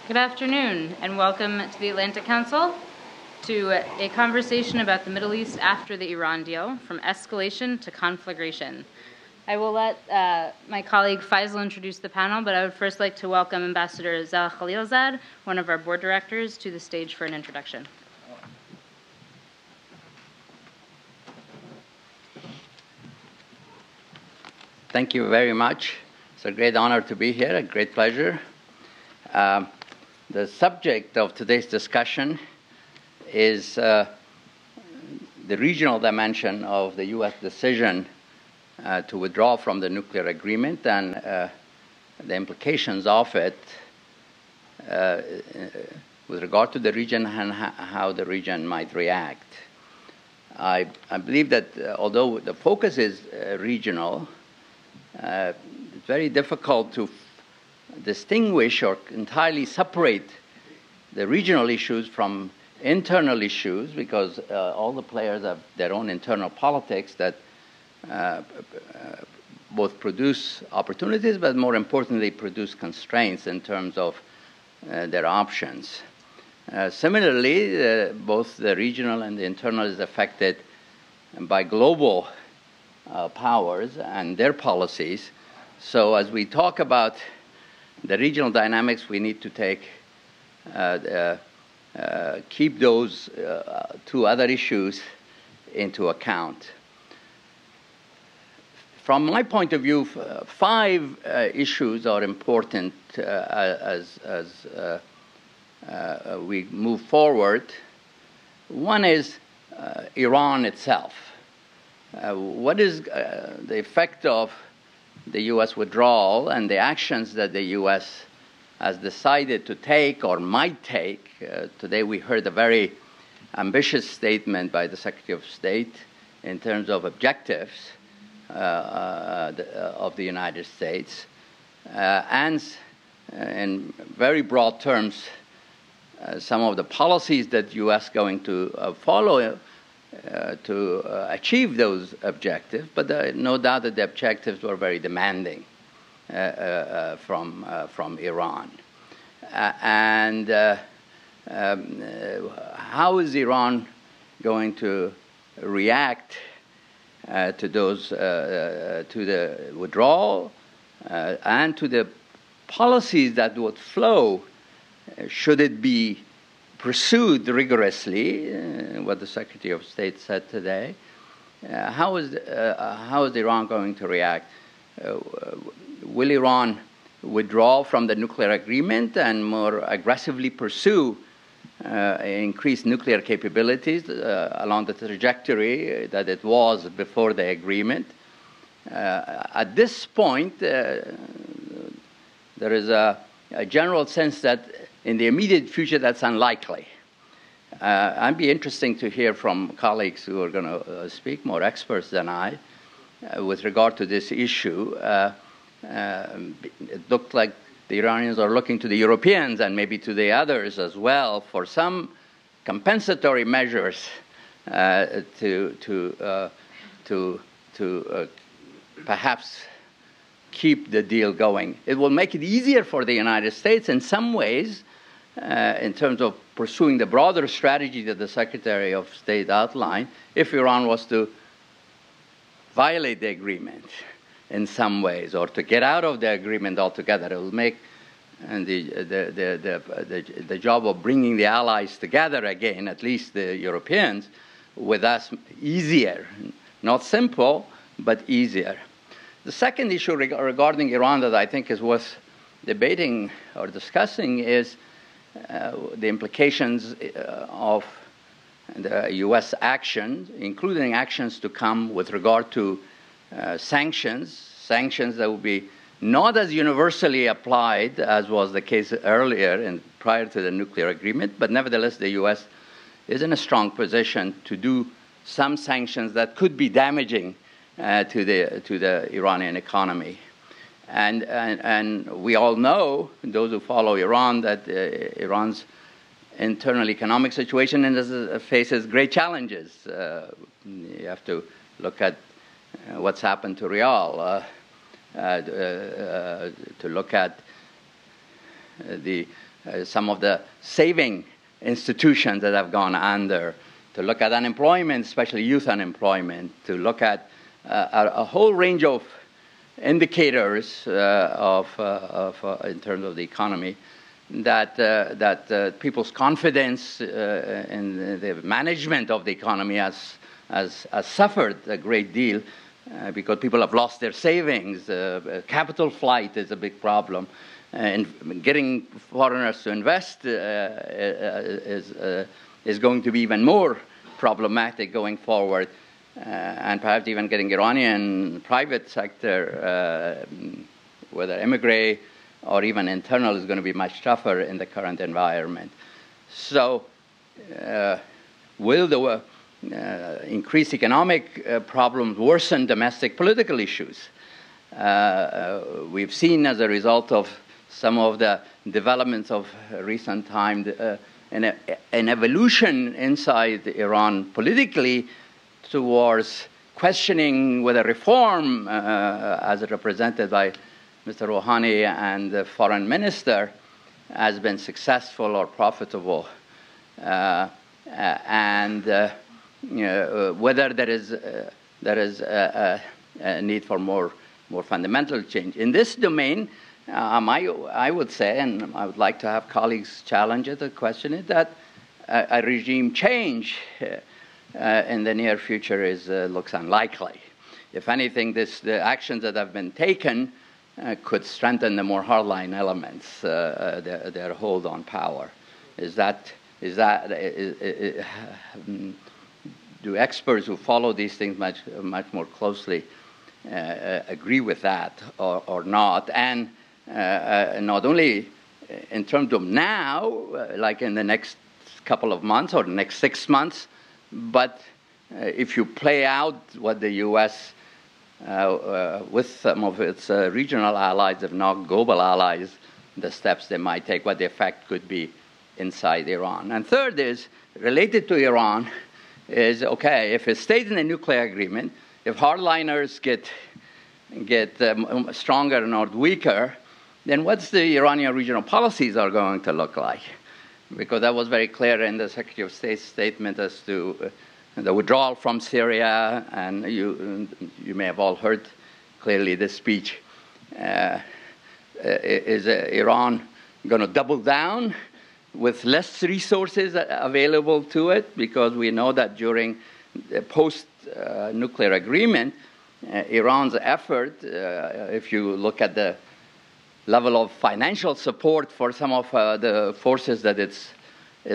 Good afternoon, and welcome to the Atlantic Council, to a conversation about the Middle East after the Iran deal, from escalation to conflagration. I will let my colleague Faysal introduce the panel, but I would first like to welcome Ambassador Zalmay Khalilzad, one of our board directors, to the stage for an introduction. Thank you very much. It's a great honor to be here, a great pleasure. The subject of today's discussion is the regional dimension of the U.S. decision to withdraw from the nuclear agreement and the implications of it with regard to the region and how the region might react. I believe that although the focus is regional, it's very difficult to distinguish or entirely separate the regional issues from internal issues because all the players have their own internal politics that both produce opportunities but more importantly produce constraints in terms of their options. Similarly, both the regional and the internal is affected by global powers and their policies. So as we talk about the regional dynamics, we need to keep those two other issues into account. From my point of view, five issues are important as we move forward. One is Iran itself. What is the effect of the U.S. withdrawal and the actions that the U.S. has decided to take or might take? Today we heard a very ambitious statement by the Secretary of State in terms of objectives of the United States, and in very broad terms, some of the policies that the U.S. going to follow to achieve those objectives, but no doubt that the objectives were very demanding from Iran. How is Iran going to react to those, to the withdrawal and to the policies that would flow should it be pursued rigorously, what the Secretary of State said today? How is Iran going to react? Will Iran withdraw from the nuclear agreement and more aggressively pursue increased nuclear capabilities along the trajectory that it was before the agreement? At this point, there is a general sense that in the immediate future, that's unlikely. I'd be interesting to hear from colleagues who are going to speak, more experts than I, with regard to this issue. It looked like the Iranians are looking to the Europeans and maybe to the others as well for some compensatory measures to perhaps keep the deal going. It will make it easier for the United States in some ways in terms of pursuing the broader strategy that the Secretary of State outlined if Iran was to violate the agreement in some ways or to get out of the agreement altogether. It will make the job of bringing the allies together again, at least the Europeans, with us easier. Not simple, but easier. The second issue regarding Iran that I think is worth debating or discussing is the implications of the U.S. actions, including actions to come with regard to sanctions that will be not as universally applied as was the case earlier and prior to the nuclear agreement, but nevertheless the U.S. is in a strong position to do some sanctions that could be damaging to the Iranian economy. And we all know, those who follow Iran, that Iran's internal economic situation faces great challenges. You have to look at what's happened to Rial, to look at the some of the saving institutions that have gone under, to look at unemployment, especially youth unemployment, to look at a whole range of indicators in terms of the economy, that people's confidence in the management of the economy has suffered a great deal because people have lost their savings. Capital flight is a big problem. And getting foreigners to invest is going to be even more problematic going forward. And perhaps even getting Iranian private sector, whether emigre or even internal, is going to be much tougher in the current environment. So will the increased economic problems worsen domestic political issues? We've seen as a result of some of the developments of recent time an evolution inside Iran politically towards questioning whether reform, as represented by Mr. Rouhani and the foreign minister, has been successful or profitable, and whether there is a need for more fundamental change. In this domain, I would say, and I would like to have colleagues challenge it, question it, that a regime change in the near future looks unlikely. If anything, the actions that have been taken could strengthen the more hardline elements, their hold on power. Do experts who follow these things much more closely agree with that or not? And not only in terms of now, like in the next couple of months or the next 6 months, but if you play out what the U.S. With some of its regional allies, if not global allies, the steps they might take, what the effect could be inside Iran. And third is, related to Iran, is, okay, if it stays in the nuclear agreement, if hardliners get stronger and not weaker, then what's the Iranian regional policies are going to look like? Because that was very clear in the Secretary of State's statement as to the withdrawal from Syria, and you may have all heard clearly this speech. Is Iran going to double down with less resources available to it? Because we know that during the post-nuclear agreement, Iran's effort, if you look at the level of financial support for some of the forces that it's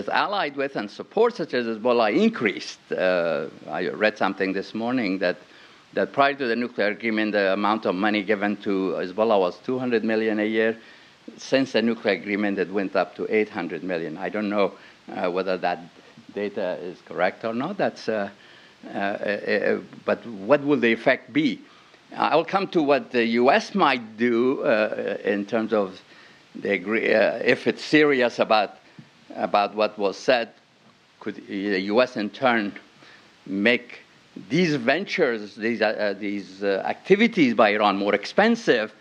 allied with and support, such as Hezbollah, increased. I read something this morning that prior to the nuclear agreement, the amount of money given to Hezbollah was $200 million a year. Since the nuclear agreement, it went up to $800 million. I don't know whether that data is correct or not. But what will the effect be? I'll come to what the U.S. might do in terms of if it's serious about what was said. Could the U.S. in turn make these ventures, these activities by Iran more expensive?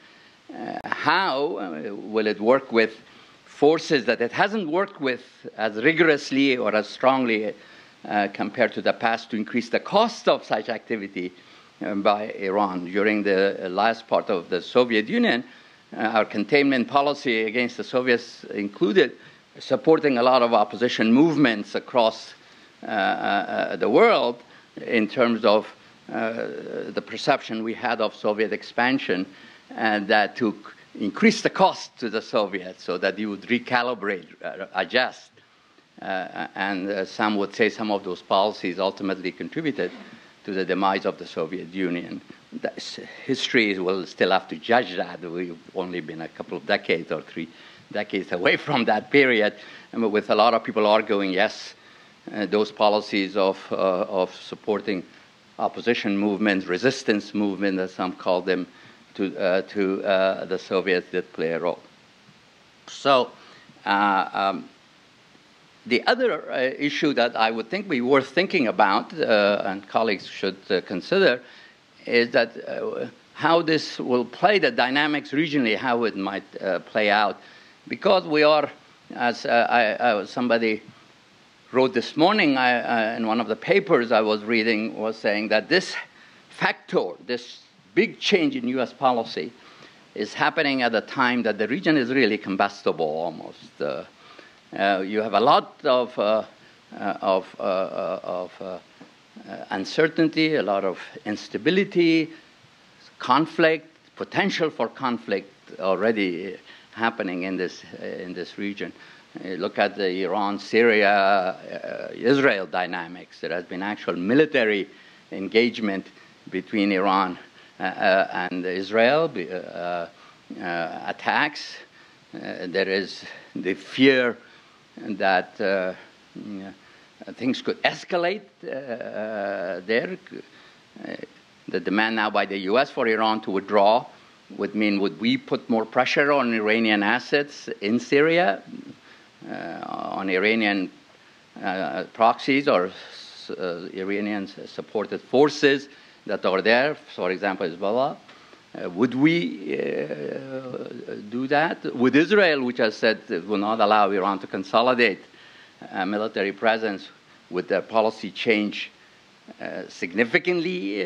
How will it work with forces that it hasn't worked with as rigorously or as strongly compared to the past to increase the cost of such activity by Iran? During the last part of the Soviet Union, our containment policy against the Soviets included supporting a lot of opposition movements across the world in terms of the perception we had of Soviet expansion, and that to increase the cost to the Soviets so that you would recalibrate, adjust. And some would say some of those policies ultimately contributed to the demise of the Soviet Union. History will still have to judge that. We've only been a couple of decades or 3 decades away from that period, and with a lot of people arguing, yes, those policies of supporting opposition movements, resistance movements, as some call them, to the Soviets did play a role. So the other issue that I would think be worth thinking about, and colleagues should consider, is that how this will play, the dynamics regionally, how it might play out. Because we are as somebody wrote this morning in one of the papers I was reading, was saying that this factor, this big change in U.S. policy, is happening at a time that the region is really combustible almost. You have a lot of uncertainty, a lot of instability, conflict, potential for conflict already happening in this region. Look at the Iran, Syria, Israel dynamics. There has been actual military engagement between Iran and Israel, attacks. There is the fear that things could escalate there. The demand now by the U.S. for Iran to withdraw would mean, would we put more pressure on Iranian assets in Syria, on Iranian proxies or Iranian-supported forces that are there, for example, Hezbollah? Would we do that? Would Israel, which has said it will not allow Iran to consolidate a military presence, would the policy change significantly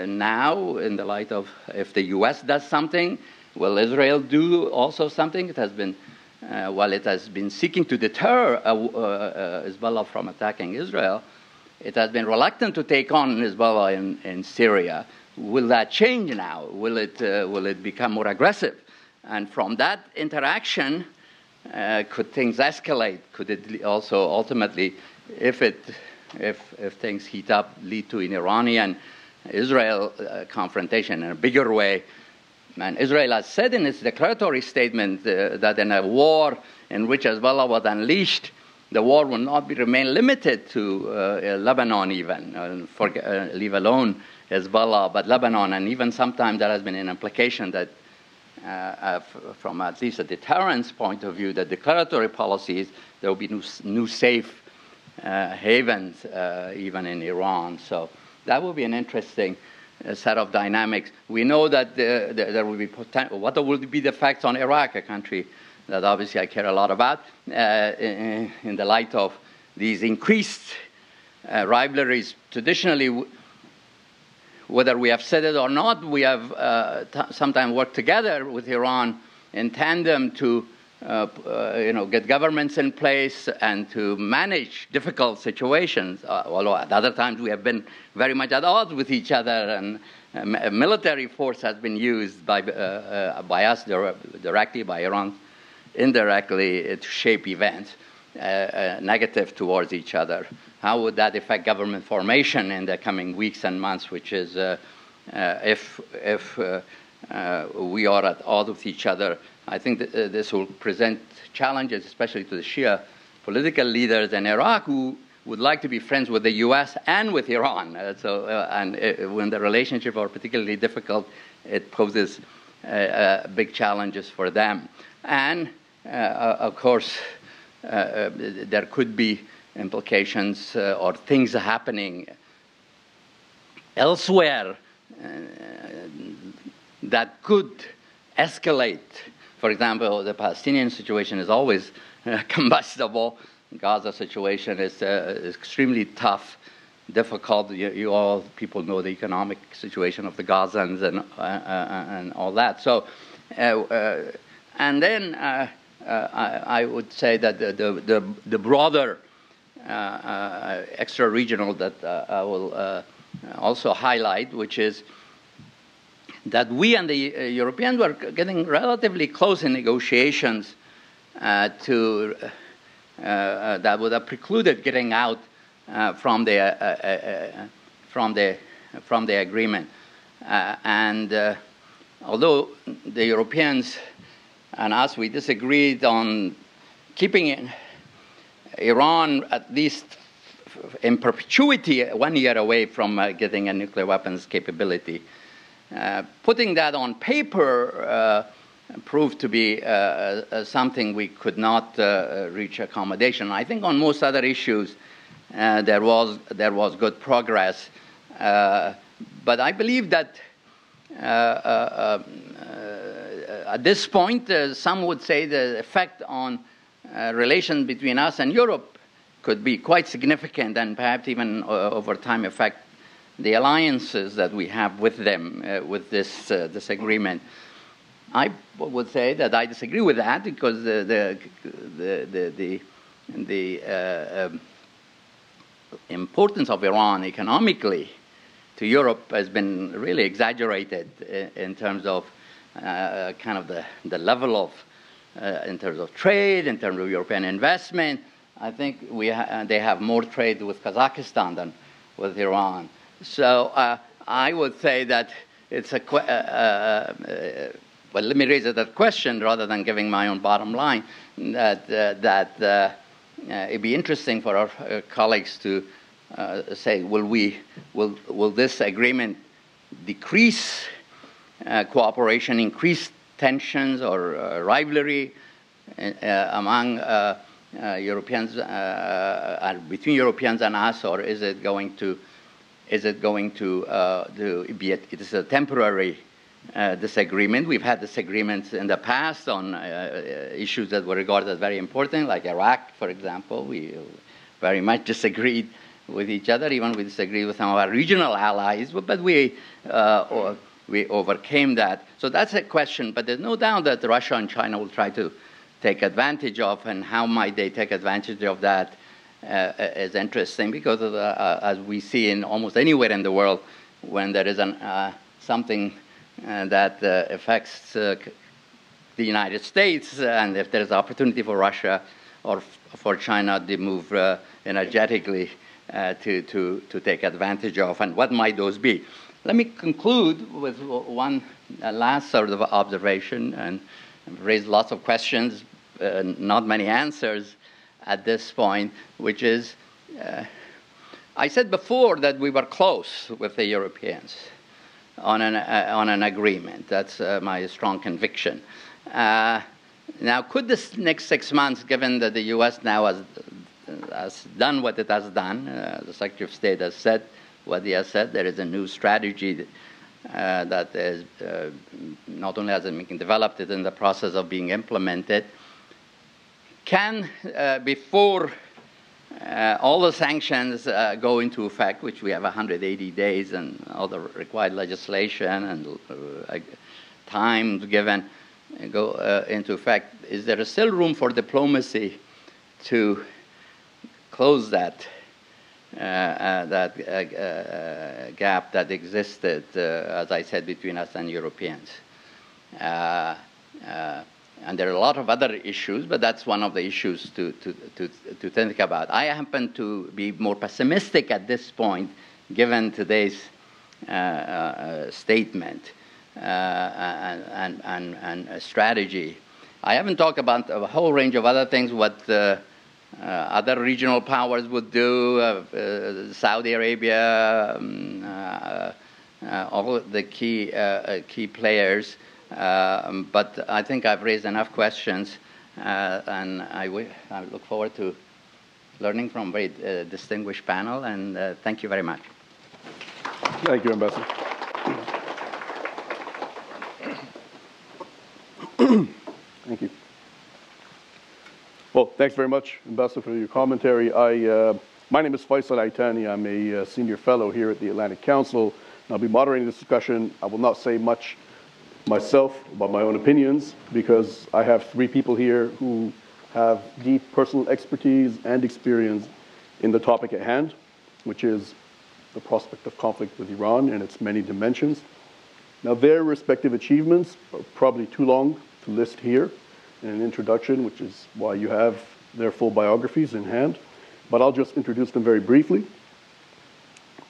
now in the light of if the U.S. does something? Will Israel do also something? It has been, while it has been seeking to deter Hezbollah from attacking Israel, it has been reluctant to take on Hezbollah in Syria. Will that change now? Will it become more aggressive? And from that interaction, could things escalate? Could it also ultimately, if things heat up, lead to an Iranian-Israel confrontation in a bigger way? And Israel has said in its declaratory statement that in a war in which Hezbollah was unleashed, the war will not remain limited to Lebanon even, leave alone Hezbollah, but Lebanon. And even sometimes there has been an implication that from at least a deterrence point of view, the declaratory policies, there will be new safe havens even in Iran. So that will be an interesting set of dynamics. We know that there will be what will be the effects on Iraq, a country that obviously I care a lot about, in the light of these increased rivalries. Traditionally, whether we have said it or not, we have sometimes worked together with Iran in tandem to get governments in place and to manage difficult situations. Although at other times we have been very much at odds with each other, and military force has been used by us directly, by Iran indirectly, to shape events negative towards each other. How would that affect government formation in the coming weeks and months, which is if we are at odds with each other? I think that this will present challenges, especially to the Shia political leaders in Iraq who would like to be friends with the U.S. and with Iran. When the relationship are particularly difficult, it poses big challenges for them. And, of course, there could be implications or things happening elsewhere that could escalate. For example, the Palestinian situation is always combustible. The Gaza situation is extremely tough, difficult. You all people know the economic situation of the Gazans and all that. So, and then I would say that the broader extra-regional that I will also highlight, which is that we and the Europeans were getting relatively close in negotiations that would have precluded getting out from the agreement. Although the Europeans and us, we disagreed on keeping Iran at least in perpetuity 1 year away from getting a nuclear weapons capability. Putting that on paper proved to be something we could not reach accommodation. I think on most other issues there was good progress, but I believe that at this point some would say the effect on relations between us and Europe could be quite significant and perhaps even over time affect the alliances that we have with them with this agreement. I would say that I disagree with that because the importance of Iran economically to Europe has been really exaggerated in terms of kind of the level of, in terms of trade, in terms of European investment. I think they have more trade with Kazakhstan than with Iran. So I would say that it's well, let me raise that question rather than giving my own bottom line, that it'd be interesting for our colleagues to say, will this agreement decrease cooperation, increase tensions or rivalry among Europeans, between Europeans and us, or is it going to be it is a temporary disagreement? We've had disagreements in the past on issues that were regarded as very important, like Iraq, for example. We very much disagreed with each other, even we disagreed with some of our regional allies, but we overcame that. So that's a question, but there's no doubt that Russia and China will try to take advantage of, and how might they take advantage of that is interesting, because of as we see in almost anywhere in the world, when there is something that affects the United States, and if there's opportunity for Russia or for China, they move energetically to take advantage of, and what might those be? Let me conclude with one last sort of observation, and raise lots of questions, not many answers at this point, which is, I said before that we were close with the Europeans on an agreement. That's my strong conviction. Now, could this next 6 months, given that the U.S. now has done what it has done, the Secretary of State has said what he has said, there is a new strategy that is not only has it been developed, it's in the process of being implemented. Can, before all the sanctions go into effect, which we have 180 days and all the required legislation and time given go into effect, is there still room for diplomacy to close that gap that existed, as I said, between us and Europeans? And there are a lot of other issues, but that's one of the issues to think about. I happen to be more pessimistic at this point, given today's statement and strategy. I haven't talked about a whole range of other things, what other regional powers would do, Saudi Arabia, all the key players. But I think I've raised enough questions, and I look forward to learning from a very distinguished panel, and thank you very much. Thank you, Ambassador. Thank you. Well, thanks very much, Ambassador, for your commentary. My name is Faysal Itani. I'm a senior fellow here at the Atlantic Council, and I'll be moderating this discussion. I will not say much myself about my own opinions, because I have three people here who have deep personal expertise and experience in the topic at hand, which is the prospect of conflict with Iran and its many dimensions. Now, their respective achievements are probably too long to list here in an introduction, which is why you have their full biographies in hand, but I'll just introduce them very briefly.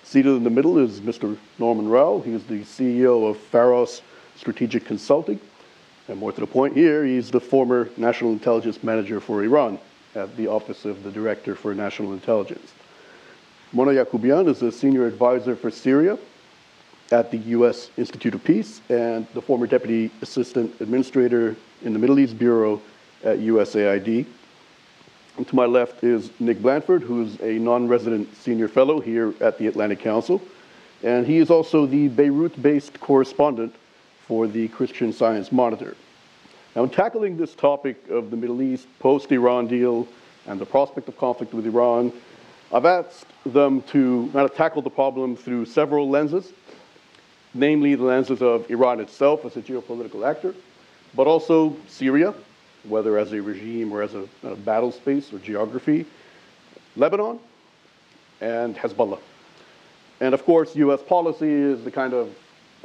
Seated in the middle is Mr. Norman Roule. He is the CEO of Pharos Strategic Consulting, and more to the point here, he's the former National Intelligence Manager for Iran at the Office of the Director for National Intelligence. Mona Yacoubian is a Senior Advisor for Syria at the U.S. Institute of Peace, and the former Deputy Assistant Administrator in the Middle East Bureau at USAID. And to my left is Nick Blanford, who's a non-resident Senior Fellow here at the Atlantic Council, and he is also the Beirut-based correspondent for the Christian Science Monitor. Now, in tackling this topic of the Middle East post-Iran deal and the prospect of conflict with Iran, I've asked them to kind of tackle the problem through several lenses, namely the lenses of Iran itself as a geopolitical actor, but also Syria, whether as a regime or as a battle space or geography, Lebanon, and Hezbollah. And of course, US policy is the kind of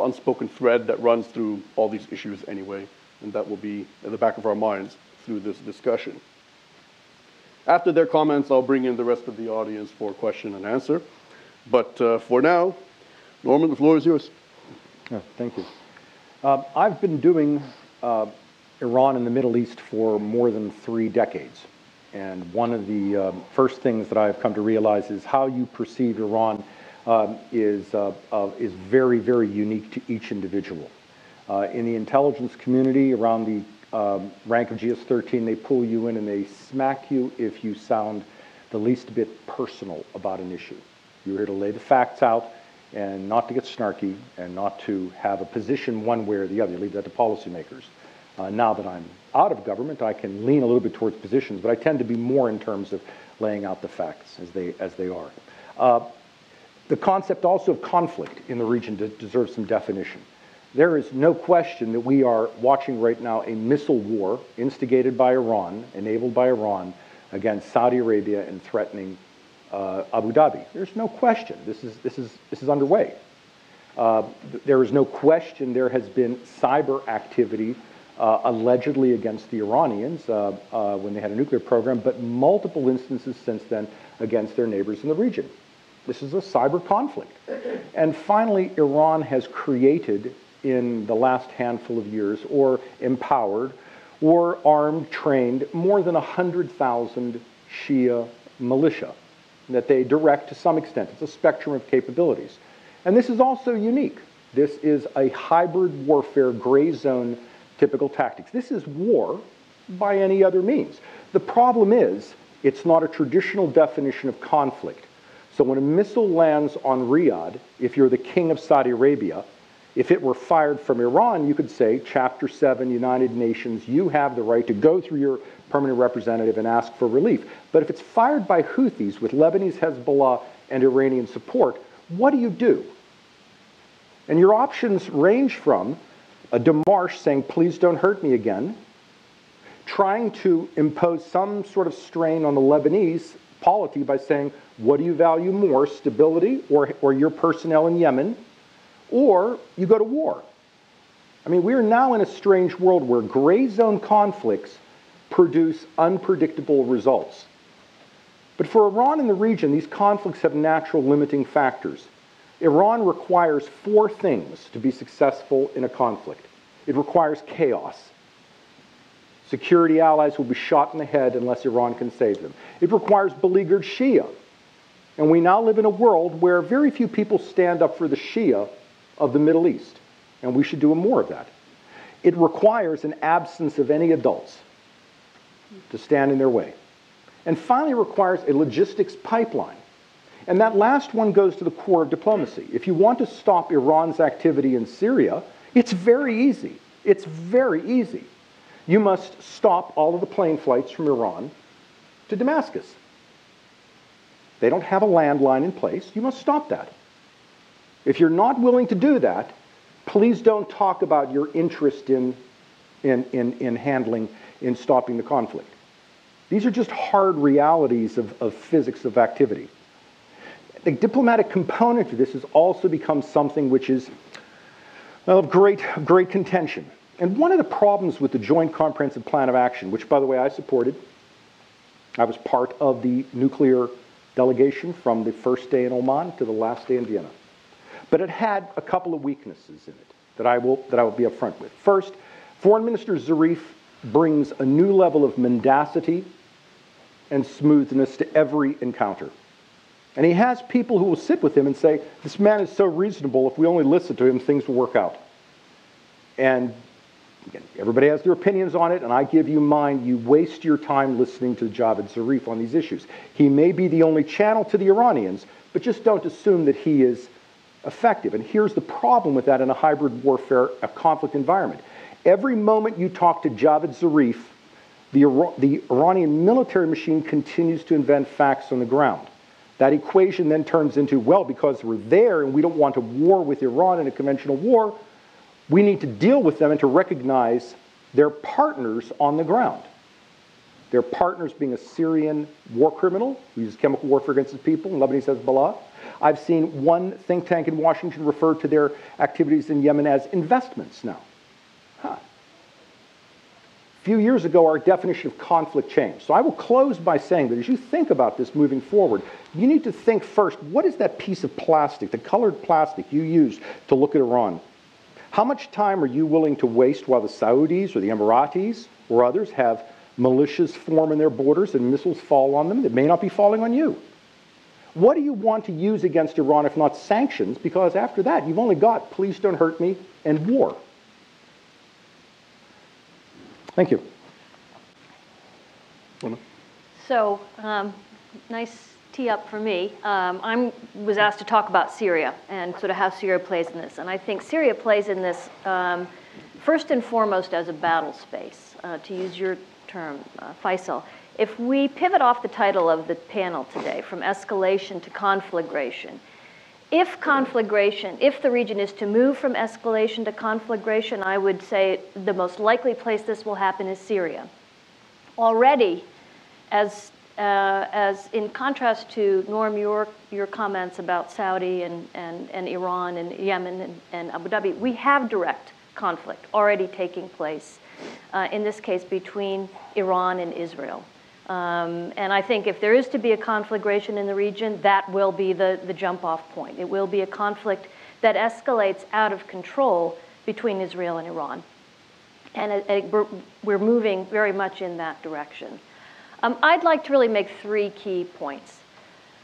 unspoken thread that runs through all these issues anyway, and that will be at the back of our minds through this discussion. After their comments, I'll bring in the rest of the audience for question and answer. But for now, Norman, the floor is yours. Yeah, thank you. I've been doing Iran and the Middle East for more than 3 decades. And one of the first things that I've come to realize is how you perceive Iran is very, very unique to each individual. In the intelligence community, around the rank of GS-13, they pull you in and they smack you if you sound the least bit personal about an issue. You're here to lay the facts out and not to get snarky and not to have a position one way or the other. You leave that to policymakers. Now that I'm out of government, I can lean a little bit towards positions, but I tend to be more in terms of laying out the facts as they are. The concept also of conflict in the region deserves some definition. There is no question that we are watching right now a missile war instigated by Iran, enabled by Iran, against Saudi Arabia and threatening Abu Dhabi. There's no question. This is underway. There is no question there has been cyber activity allegedly against the Iranians when they had a nuclear program, but multiple instances since then against their neighbors in the region. This is a cyber conflict. And finally, Iran has created in the last handful of years, or empowered, or armed, trained more than 100,000 Shia militia that they direct to some extent. It's a spectrum of capabilities. And this is also unique. This is a hybrid warfare, gray zone typical tactics. This is war by any other means. The problem is, it's not a traditional definition of conflict. So when a missile lands on Riyadh, if you're the king of Saudi Arabia, if it were fired from Iran, you could say, Chapter 7, United Nations, you have the right to go through your permanent representative and ask for relief. But if it's fired by Houthis with Lebanese Hezbollah and Iranian support, what do? And your options range from a démarche saying, please don't hurt me again, trying to impose some sort of strain on the Lebanese polity by saying, what do you value more, stability or your personnel in Yemen? Or you go to war. I mean, we're now in a strange world where gray zone conflicts produce unpredictable results. But for Iran and the region, these conflicts have natural limiting factors. Iran requires 4 things to be successful in a conflict. It requires chaos. Security allies will be shot in the head unless Iran can save them. It requires beleaguered Shia. And we now live in a world where very few people stand up for the Shia of the Middle East, and we should do more of that. It requires an absence of any adults to stand in their way. And finally, it requires a logistics pipeline. And that last one goes to the core of diplomacy. If you want to stop Iran's activity in Syria, it's very easy. It's very easy. You must stop all of the plane flights from Iran to Damascus. They don't have a landline in place. You must stop that. If you're not willing to do that, please don't talk about your interest in stopping the conflict. These are just hard realities of physics of activity. The diplomatic component of this has also become something which is of great contention. And one of the problems with the Joint Comprehensive Plan of Action, which, by the way, I supported, I was part of the nuclear delegation from the first day in Oman to the last day in Vienna. But it had a couple of weaknesses in it that I will be upfront with. First, Foreign Minister Zarif brings a new level of mendacity and smoothness to every encounter. And he has people who will sit with him and say, this man is so reasonable, if we only listen to him, things will work out. And again, everybody has their opinions on it, and I give you mine. You waste your time listening to Javad Zarif on these issues. He may be the only channel to the Iranians, but just don't assume that he is effective. And here's the problem with that in a hybrid warfare, a conflict environment. Every moment you talk to Javad Zarif, the Iranian military machine continues to invent facts on the ground. That equation then turns into, well, because we're there and we don't want to war with Iran in a conventional war, we need to deal with them and to recognize their partners on the ground. Their partners being a Syrian war criminal who uses chemical warfare against his people, and Lebanese Hezbollah. I've seen one think tank in Washington refer to their activities in Yemen as investments now. A few years ago, our definition of conflict changed. So I will close by saying that as you think about this moving forward, you need to think first, what is that piece of plastic, the colored plastic you used to look at Iran? How much time are you willing to waste while the Saudis or the Emiratis or others have militias form in their borders and missiles fall on them that may not be falling on you? What do you want to use against Iran if not sanctions? Because after that, you've only got please don't hurt me and war. Thank you. So, nice tee up for me. I was asked to talk about Syria and sort of how Syria plays in this. And I think Syria plays in this first and foremost as a battle space, to use your term, Faysal. If we pivot off the title of the panel today, from escalation to conflagration, if the region is to move from escalation to conflagration, I would say the most likely place this will happen is Syria. Already, as in contrast to Norm, your comments about Saudi and Iran and Yemen and Abu Dhabi, we have direct conflict already taking place, in this case between Iran and Israel. And I think if there is to be a conflagration in the region, that will be the jump-off point. It will be a conflict that escalates out of control between Israel and Iran. And we're moving very much in that direction. I'd like to really make three key points.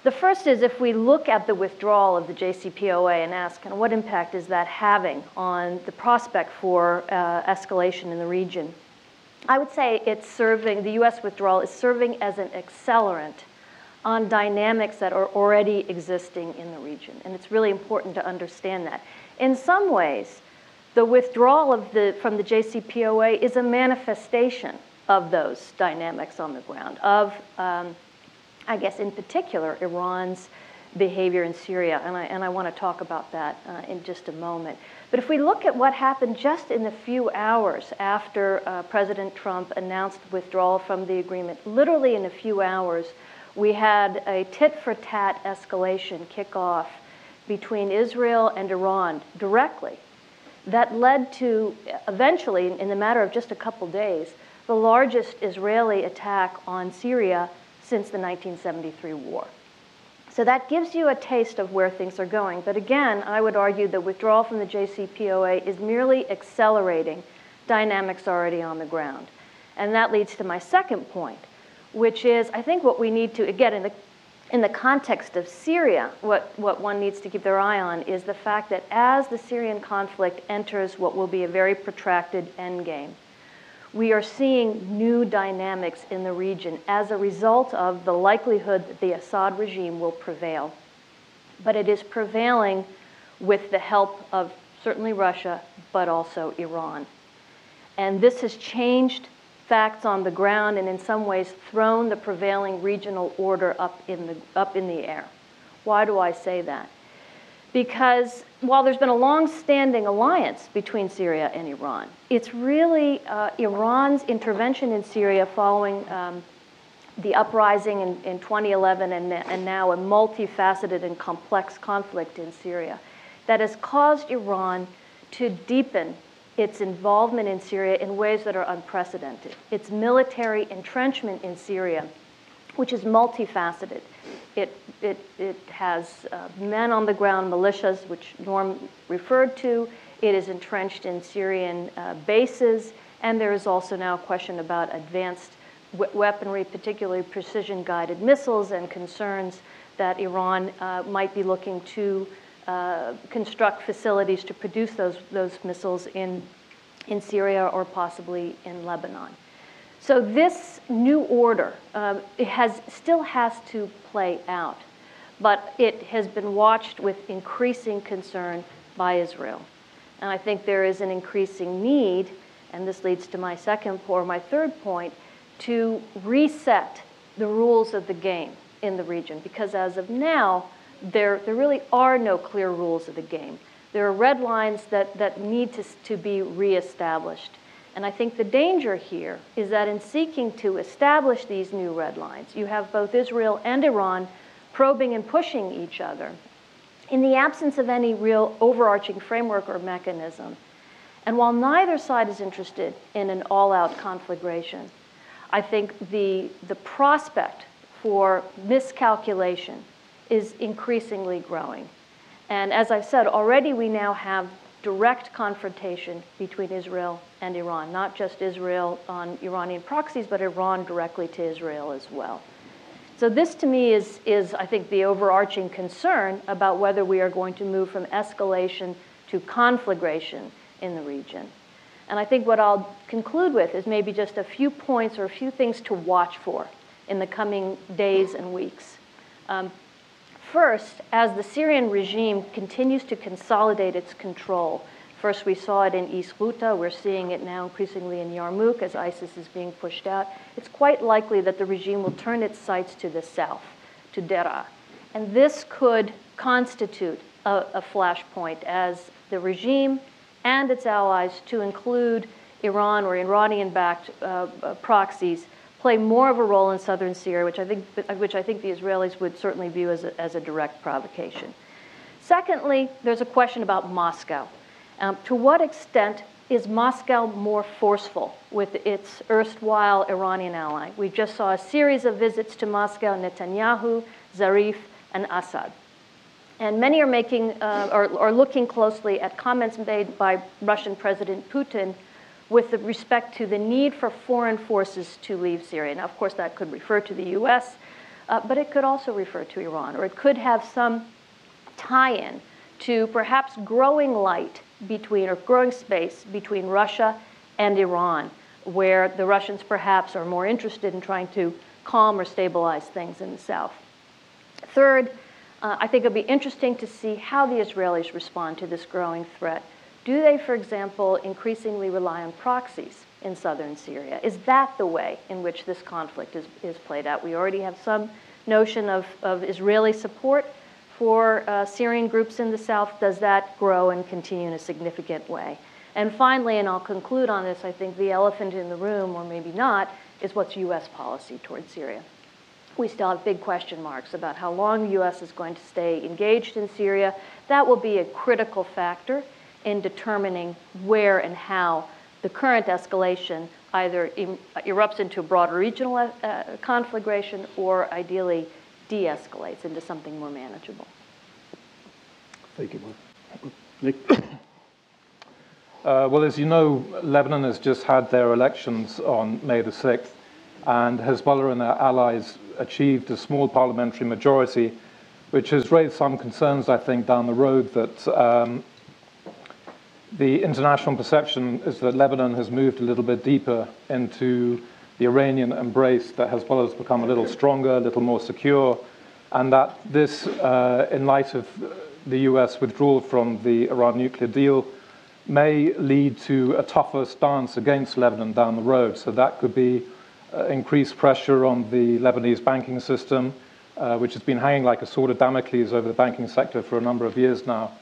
The first is if we look at the withdrawal of the JCPOA and ask, what impact is that having on the prospect for escalation in the region? I would say the US withdrawal is serving as an accelerant on dynamics that are already existing in the region. And it's really important to understand that. In some ways, the withdrawal from the JCPOA is a manifestation of those dynamics on the ground, of, I guess, in particular, Iran's behavior in Syria. And I want to talk about that in just a moment. But if we look at what happened just in the few hours after President Trump announced withdrawal from the agreement, literally in a few hours, we had a tit-for-tat escalation kick off between Israel and Iran directly. That led to, eventually, in the matter of just a couple days, the largest Israeli attack on Syria since the 1973 war. So that gives you a taste of where things are going. But again, I would argue that withdrawal from the JCPOA is merely accelerating dynamics already on the ground. And that leads to my second point, which is, I think what we need to, again, in the context of Syria, what one needs to keep their eye on is the fact that as the Syrian conflict enters what will be a very protracted endgame, we are seeing new dynamics in the region as a result of the likelihood that the Assad regime will prevail. But it is prevailing with the help of certainly Russia, but also Iran. And this has changed facts on the ground and in some ways thrown the prevailing regional order up in the air. Why do I say that? Because while there's been a long-standing alliance between Syria and Iran, it's really Iran's intervention in Syria following the uprising in 2011 and now a multifaceted and complex conflict in Syria that has caused Iran to deepen its involvement in Syria in ways that are unprecedented. Its military entrenchment in Syria, which is multifaceted. It has men on the ground militias, which Norm referred to. It is entrenched in Syrian bases, and there is also now a question about advanced weaponry, particularly precision-guided missiles, and concerns that Iran might be looking to construct facilities to produce those missiles in Syria or possibly in Lebanon. So this new order still has to play out, but it has been watched with increasing concern by Israel. And I think there is an increasing need and this leads to my third point, to reset the rules of the game in the region, because as of now, there really are no clear rules of the game. There are red lines that need to be reestablished. And I think the danger here is that in seeking to establish these new red lines, you have both Israel and Iran probing and pushing each other in the absence of any real overarching framework or mechanism. And while neither side is interested in an all-out conflagration, I think the prospect for miscalculation is increasingly growing. And as I've said, already we now have direct confrontation between Israel and Iran, not just Israel on Iranian proxies, but Iran directly to Israel as well. So this to me is I think, the overarching concern about whether we are going to move from escalation to conflagration in the region. And I think what I'll conclude with is maybe just a few points or a few things to watch for in the coming days and weeks. First, as the Syrian regime continues to consolidate its control, first we saw it in East Ghouta, we're seeing it now increasingly in Yarmouk as ISIS is being pushed out, it's quite likely that the regime will turn its sights to the south, to Deraa. And this could constitute a flashpoint as the regime and its allies, to include Iran or Iranian-backed proxies, play more of a role in southern Syria, which I think the Israelis would certainly view as a direct provocation. Secondly, there's a question about Moscow. To what extent is Moscow more forceful with its erstwhile Iranian ally? We just saw a series of visits to Moscow, Netanyahu, Zarif, and Assad. And many are making, or looking closely at comments made by Russian President Putin with respect to the need for foreign forces to leave Syria. Now, of course, that could refer to the US, but it could also refer to Iran, or it could have some tie-in to perhaps growing light between, or growing space between Russia and Iran, where the Russians perhaps are more interested in trying to calm or stabilize things in the south. Third, I think it'll be interesting to see how the Israelis respond to this growing threat. Do they, for example, increasingly rely on proxies in southern Syria? Is that the way in which this conflict is played out? We already have some notion of Israeli support for Syrian groups in the south. Does that grow and continue in a significant way? And finally, and I'll conclude on this, I think the elephant in the room, or maybe not, is what's US policy towards Syria. We still have big question marks about how long the US is going to stay engaged in Syria. That will be a critical factor in determining where and how the current escalation either erupts into a broader regional conflagration or ideally de-escalates into something more manageable. Thank you, Nick. Well, as you know, Lebanon has just had their elections on May the 6th, and Hezbollah and their allies achieved a small parliamentary majority, which has raised some concerns, I think, down the road that the international perception is that Lebanon has moved a little bit deeper into the Iranian embrace, that Hezbollah has become a little stronger, a little more secure, and that this, in light of the US withdrawal from the Iran nuclear deal, may lead to a tougher stance against Lebanon down the road. So that could be increased pressure on the Lebanese banking system, which has been hanging like a sword of Damocles over the banking sector for a number of years now.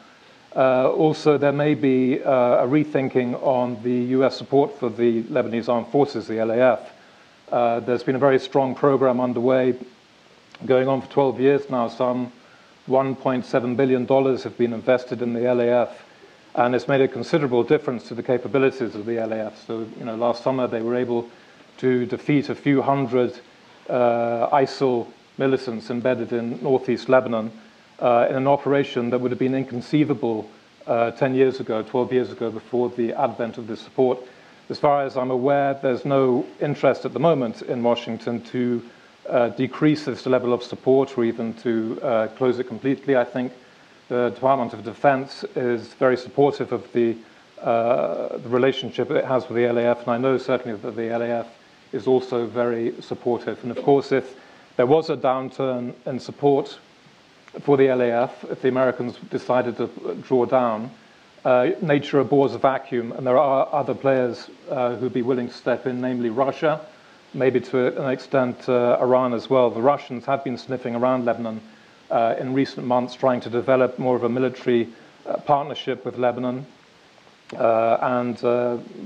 Also, there may be a rethinking on the US support for the Lebanese Armed Forces, the LAF. There's been a very strong program underway going on for 12 years now. Some $1.7 billion have been invested in the LAF, and it's made a considerable difference to the capabilities of the LAF. So, last summer they were able to defeat a few hundred ISIL militants embedded in northeast Lebanon in an operation that would have been inconceivable 10 years ago, 12 years ago, before the advent of this support. As far as I'm aware, there's no interest at the moment in Washington to decrease this level of support or even to close it completely. I think the Department of Defense is very supportive of the relationship it has with the LAF, and I know certainly that the LAF is also very supportive. And of course, if there was a downturn in support for the LAF, if the Americans decided to draw down, nature abhors a vacuum, and there are other players who'd be willing to step in, namely Russia, maybe to an extent Iran as well. The Russians have been sniffing around Lebanon in recent months, trying to develop more of a military partnership with Lebanon and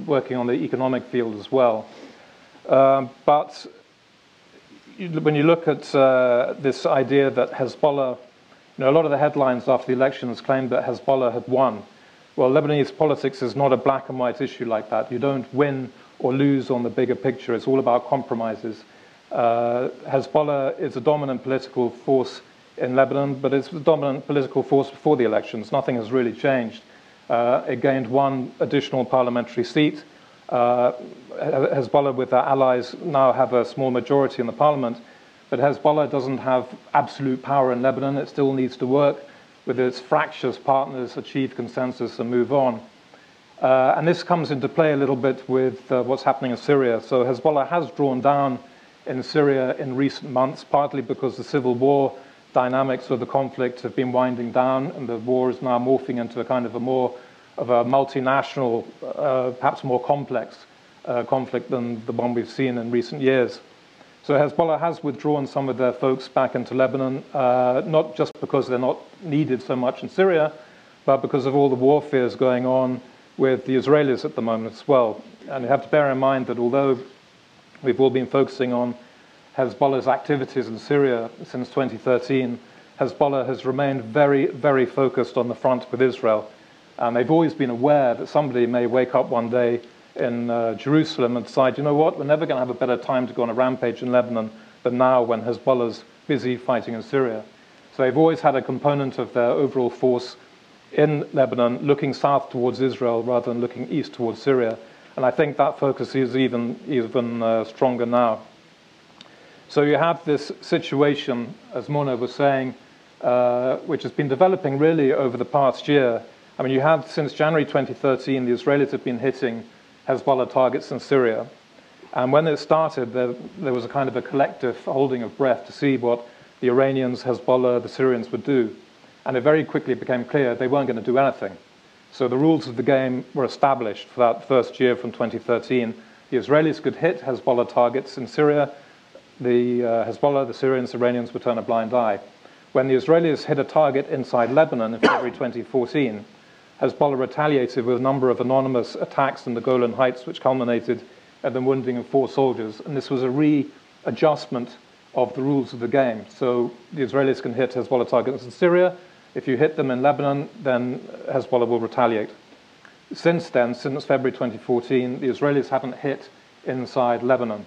working on the economic field as well. But when you look at this idea that Hezbollah, a lot of the headlines after the elections claimed that Hezbollah had won. Well, Lebanese politics is not a black and white issue like that. You don't win or lose on the bigger picture. It's all about compromises. Hezbollah is a dominant political force in Lebanon, but it's the dominant political force before the elections. Nothing has really changed. It gained one additional parliamentary seat. Hezbollah with their allies now have a small majority in the parliament, but Hezbollah doesn't have absolute power in Lebanon. It still needs to work with its fractious partners, achieve consensus and move on. And this comes into play a little bit with what's happening in Syria. So Hezbollah has drawn down in Syria in recent months, partly because the civil war dynamics of the conflict have been winding down, and the war is now morphing into a kind of a more of a multinational, perhaps more complex conflict than the one we've seen in recent years. So Hezbollah has withdrawn some of their folks back into Lebanon, not just because they're not needed so much in Syria, but because of all the warfares going on with the Israelis at the moment as well. And you have to bear in mind that although we've all been focusing on Hezbollah's activities in Syria since 2013, Hezbollah has remained very, very focused on the front with Israel. And they've always been aware that somebody may wake up one day in Jerusalem and decide, you know what, we're never going to have a better time to go on a rampage in Lebanon than now when Hezbollah's busy fighting in Syria. So they've always had a component of their overall force in Lebanon looking south towards Israel rather than looking east towards Syria. And I think that focus is even stronger now. So you have this situation, as Mona was saying, which has been developing really over the past year. I mean, you have, since January 2013, the Israelis have been hitting Hezbollah targets in Syria. And when it started, there was a kind of a collective holding of breath to see what the Iranians, Hezbollah, the Syrians would do. And it very quickly became clear they weren't going to do anything. So the rules of the game were established for that first year from 2013. The Israelis could hit Hezbollah targets in Syria. The Hezbollah, the Syrians, the Iranians would turn a blind eye. When the Israelis hit a target inside Lebanon in February 2014, Hezbollah retaliated with a number of anonymous attacks in the Golan Heights, which culminated in the wounding of 4 soldiers. And this was a readjustment of the rules of the game. So the Israelis can hit Hezbollah targets in Syria. If you hit them in Lebanon, then Hezbollah will retaliate. Since then, since February 2014, the Israelis haven't hit inside Lebanon.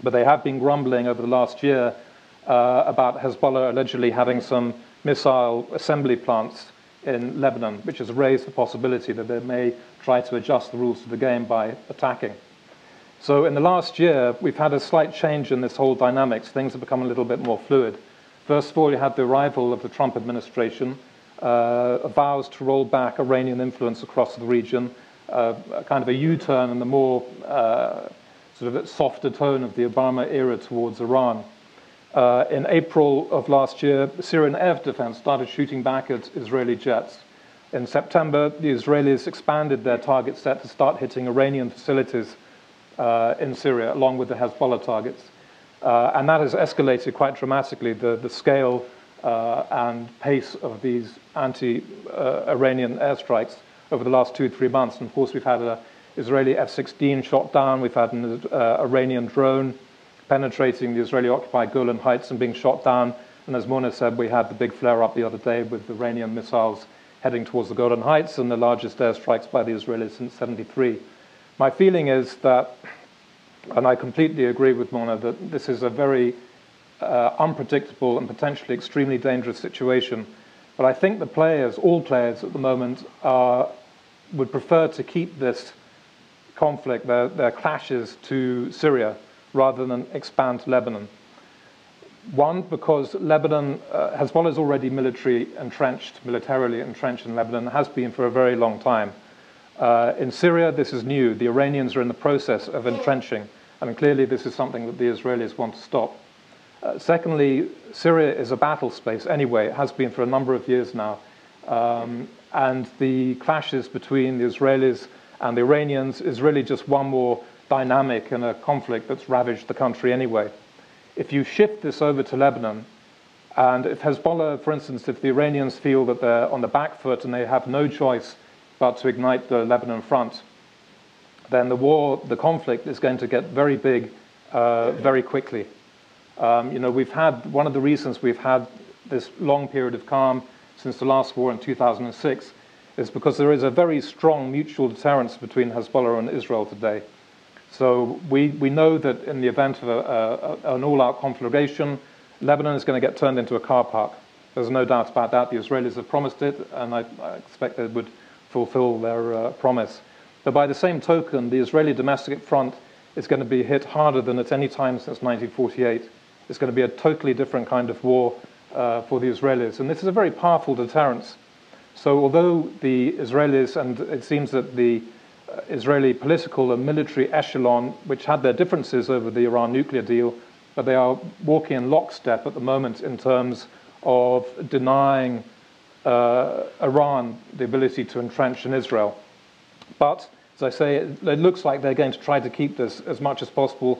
But they have been grumbling over the last year about Hezbollah allegedly having some missile assembly plants in Lebanon, which has raised the possibility that they may try to adjust the rules of the game by attacking. So in the last year, we've had a slight change in this whole dynamics. Things have become a little bit more fluid. First of all, you had the arrival of the Trump administration, vows to roll back Iranian influence across the region, kind of a U-turn in the more sort of softer tone of the Obama era towards Iran. In April of last year, Syrian air defense started shooting back at Israeli jets. In September, the Israelis expanded their target set to start hitting Iranian facilities in Syria, along with the Hezbollah targets. And that has escalated quite dramatically, the scale and pace of these anti-Iranian airstrikes over the last 2-3 months. And of course, we've had an Israeli F-16 shot down. We've had an Iranian drone penetrating the Israeli-occupied Golan Heights and being shot down. And as Mona said, we had the big flare-up the other day with Iranian missiles heading towards the Golan Heights and the largest airstrikes by the Israelis since '73. My feeling is that, and I completely agree with Mona, that this is a very unpredictable and potentially extremely dangerous situation. But I think the players, all players at the moment, would prefer to keep this conflict, their clashes, to Syria rather than expand to Lebanon. One, because Lebanon, Hezbollah is already militarily entrenched in Lebanon, has been for a very long time. In Syria, this is new. The Iranians are in the process of entrenching, and clearly this is something that the Israelis want to stop. Secondly, Syria is a battle space anyway. It has been for a number of years now. And the clashes between the Israelis and the Iranians is really just one more dynamic in a conflict that's ravaged the country anyway. If you shift this over to Lebanon, and if Hezbollah, for instance, if the Iranians feel that they're on the back foot and they have no choice but to ignite the Lebanon front, then the conflict is going to get very big very quickly. We've had, one of the reasons we've had this long period of calm since the last war in 2006 is because there is a very strong mutual deterrence between Hezbollah and Israel today. So we know that in the event of an all-out conflagration, Lebanon is going to get turned into a car park. There's no doubt about that. The Israelis have promised it, and I expect they would fulfill their promise. But by the same token, the Israeli domestic front is going to be hit harder than at any time since 1948. It's going to be a totally different kind of war for the Israelis. And this is a very powerful deterrence. So although the Israelis, and it seems that the Israeli political and military echelon, which had their differences over the Iran nuclear deal, but they are walking in lockstep at the moment in terms of denying Iran the ability to entrench in Israel. But, as I say, it looks like they're going to try to keep this as much as possible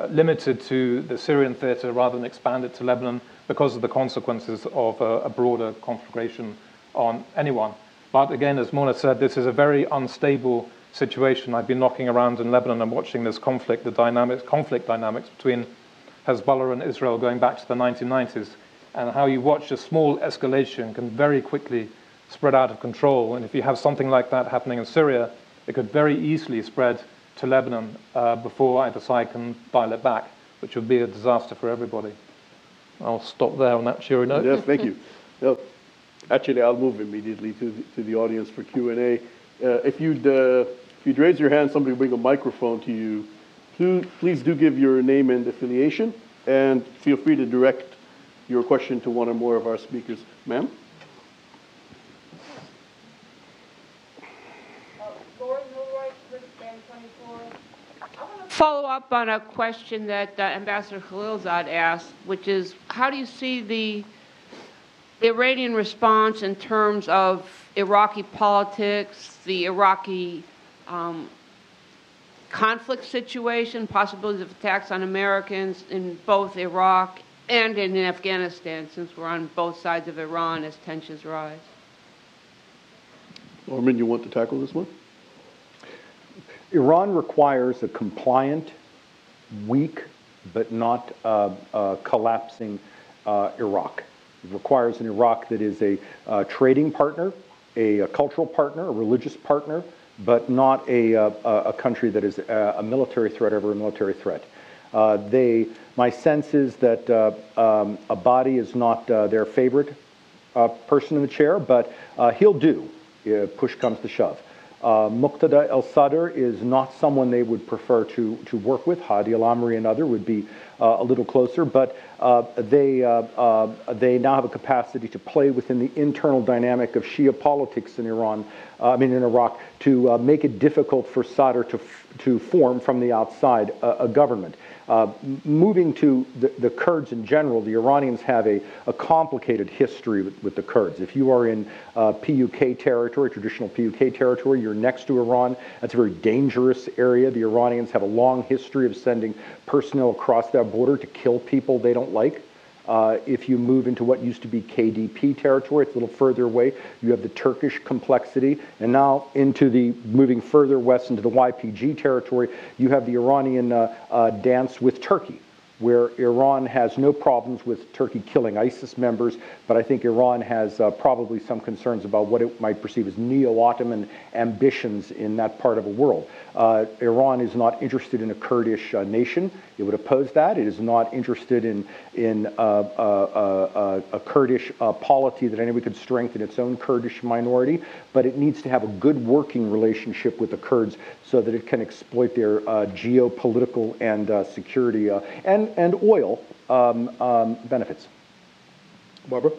limited to the Syrian theater rather than expand it to Lebanon because of the consequences of a broader conflagration on anyone. But again, as Mona said, this is a very unstable situation. I've been knocking around in Lebanon and watching this conflict dynamics between Hezbollah and Israel going back to the 1990s, and how you watch a small escalation can very quickly spread out of control. And if you have something like that happening in Syria, it could very easily spread to Lebanon before either side can dial it back, which would be a disaster for everybody. I'll stop there on that cheery note. Yes, thank you. No, actually, I'll move immediately to the audience for Q&A. If you'd raise your hand, somebody will bring a microphone to you. Please do give your name and affiliation, and feel free to direct your question to one or more of our speakers. Ma'am? Follow up on a question that Ambassador Khalilzad asked, which is, how do you see the Iranian response in terms of Iraqi politics, the Iraqi conflict situation, possibilities of attacks on Americans in both Iraq and in Afghanistan, since we're on both sides of Iran as tensions rise? Norman, you want to tackle this one? Iran requires a compliant, weak, but not collapsing Iraq. It requires an Iraq that is a trading partner, a cultural partner, a religious partner, but not a country that is a military threat over a military threat. My sense is that Abadi is not their favorite person in the chair, but he'll do, push comes to shove. Muqtada al-Sadr is not someone they would prefer to work with. Hadi al-Amri, another, would be a little closer, but they now have a capacity to play within the internal dynamic of Shia politics in in Iraq, to make it difficult for Sadr to form from the outside a government. Moving to the Kurds in general, the Iranians have a complicated history with the Kurds. If you are in PUK territory, traditional PUK territory, you're next to Iran. That's a very dangerous area. The Iranians have a long history of sending personnel across that border to kill people they don't like. If you move into what used to be KDP territory, it's a little further away. You have the Turkish complexity, and now moving further west into the YPG territory, you have the Iranian dance with Turkey, where Iran has no problems with Turkey killing ISIS members, but I think Iran has probably some concerns about what it might perceive as neo-Ottoman ambitions in that part of the world. Iran is not interested in a Kurdish nation. It would oppose that. It is not interested in a Kurdish polity that anybody could strengthen its own Kurdish minority, but it needs to have a good working relationship with the Kurds so that it can exploit their geopolitical and security and oil benefits. Barbara?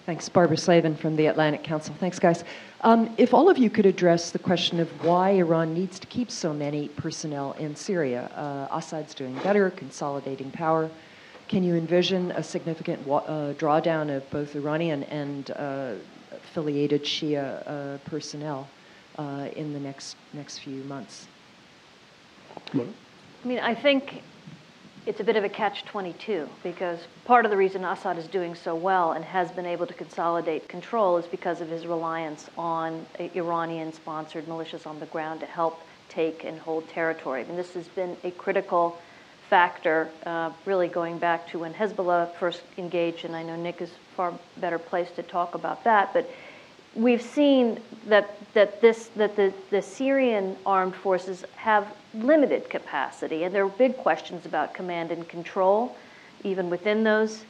Thanks, Barbara Slavin from the Atlantic Council. Thanks, guys. If all of you could address the question of why Iran needs to keep so many personnel in Syria. Assad's doing better, consolidating power. can you envision a significant drawdown of both Iranian and affiliated Shia personnel in the next few months? I mean, I think it's a bit of a catch-22, because part of the reason Assad is doing so well and has been able to consolidate control is because of his reliance on Iranian-sponsored militias on the ground to help take and hold territory. I mean, this has been a critical factor, really going back to when Hezbollah first engaged, and I know Nick is far better placed to talk about that, but we've seen that the Syrian armed forces have limited capacity, and there are big questions about command and control, even within those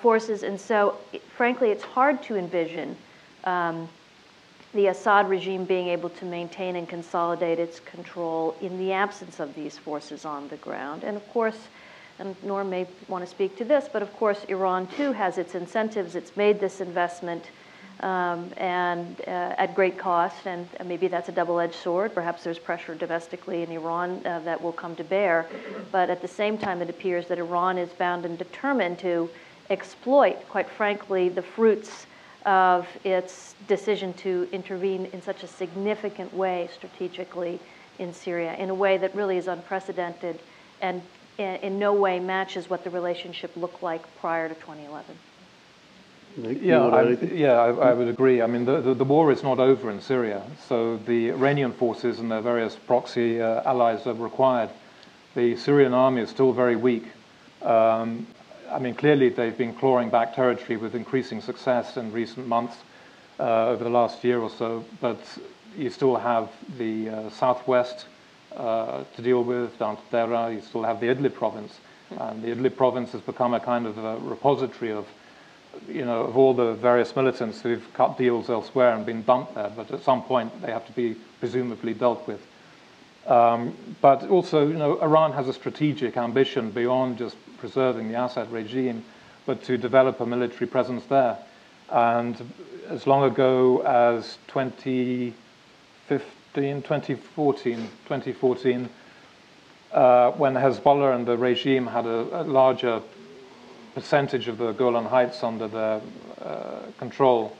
forces. And so, frankly, it's hard to envision the Assad regime being able to maintain and consolidate its control in the absence of these forces on the ground. And of course, and Norm may want to speak to this, but of course, Iran too has its incentives. It's made this investment and at great cost, and maybe that's a double-edged sword. Perhaps there's pressure domestically in Iran that will come to bear, but at the same time it appears that Iran is bound and determined to exploit, quite frankly, the fruits of its decision to intervene in such a significant way strategically in Syria, in a way that really is unprecedented and in no way matches what the relationship looked like prior to 2011. I would agree. I mean, the war is not over in Syria, so the Iranian forces and their various proxy allies are required. The Syrian army is still very weak. I mean, clearly they've been clawing back territory with increasing success in recent months, over the last year or so, but you still have the southwest to deal with, down to Deraa. You still have the Idlib province, and the Idlib province has become a kind of a repository of, of all the various militants who've cut deals elsewhere and been dumped there, but at some point they have to be presumably dealt with. But also, Iran has a strategic ambition beyond just preserving the Assad regime, but to develop a military presence there. And as long ago as 2014, when Hezbollah and the regime had a larger percentage of the Golan Heights under their control,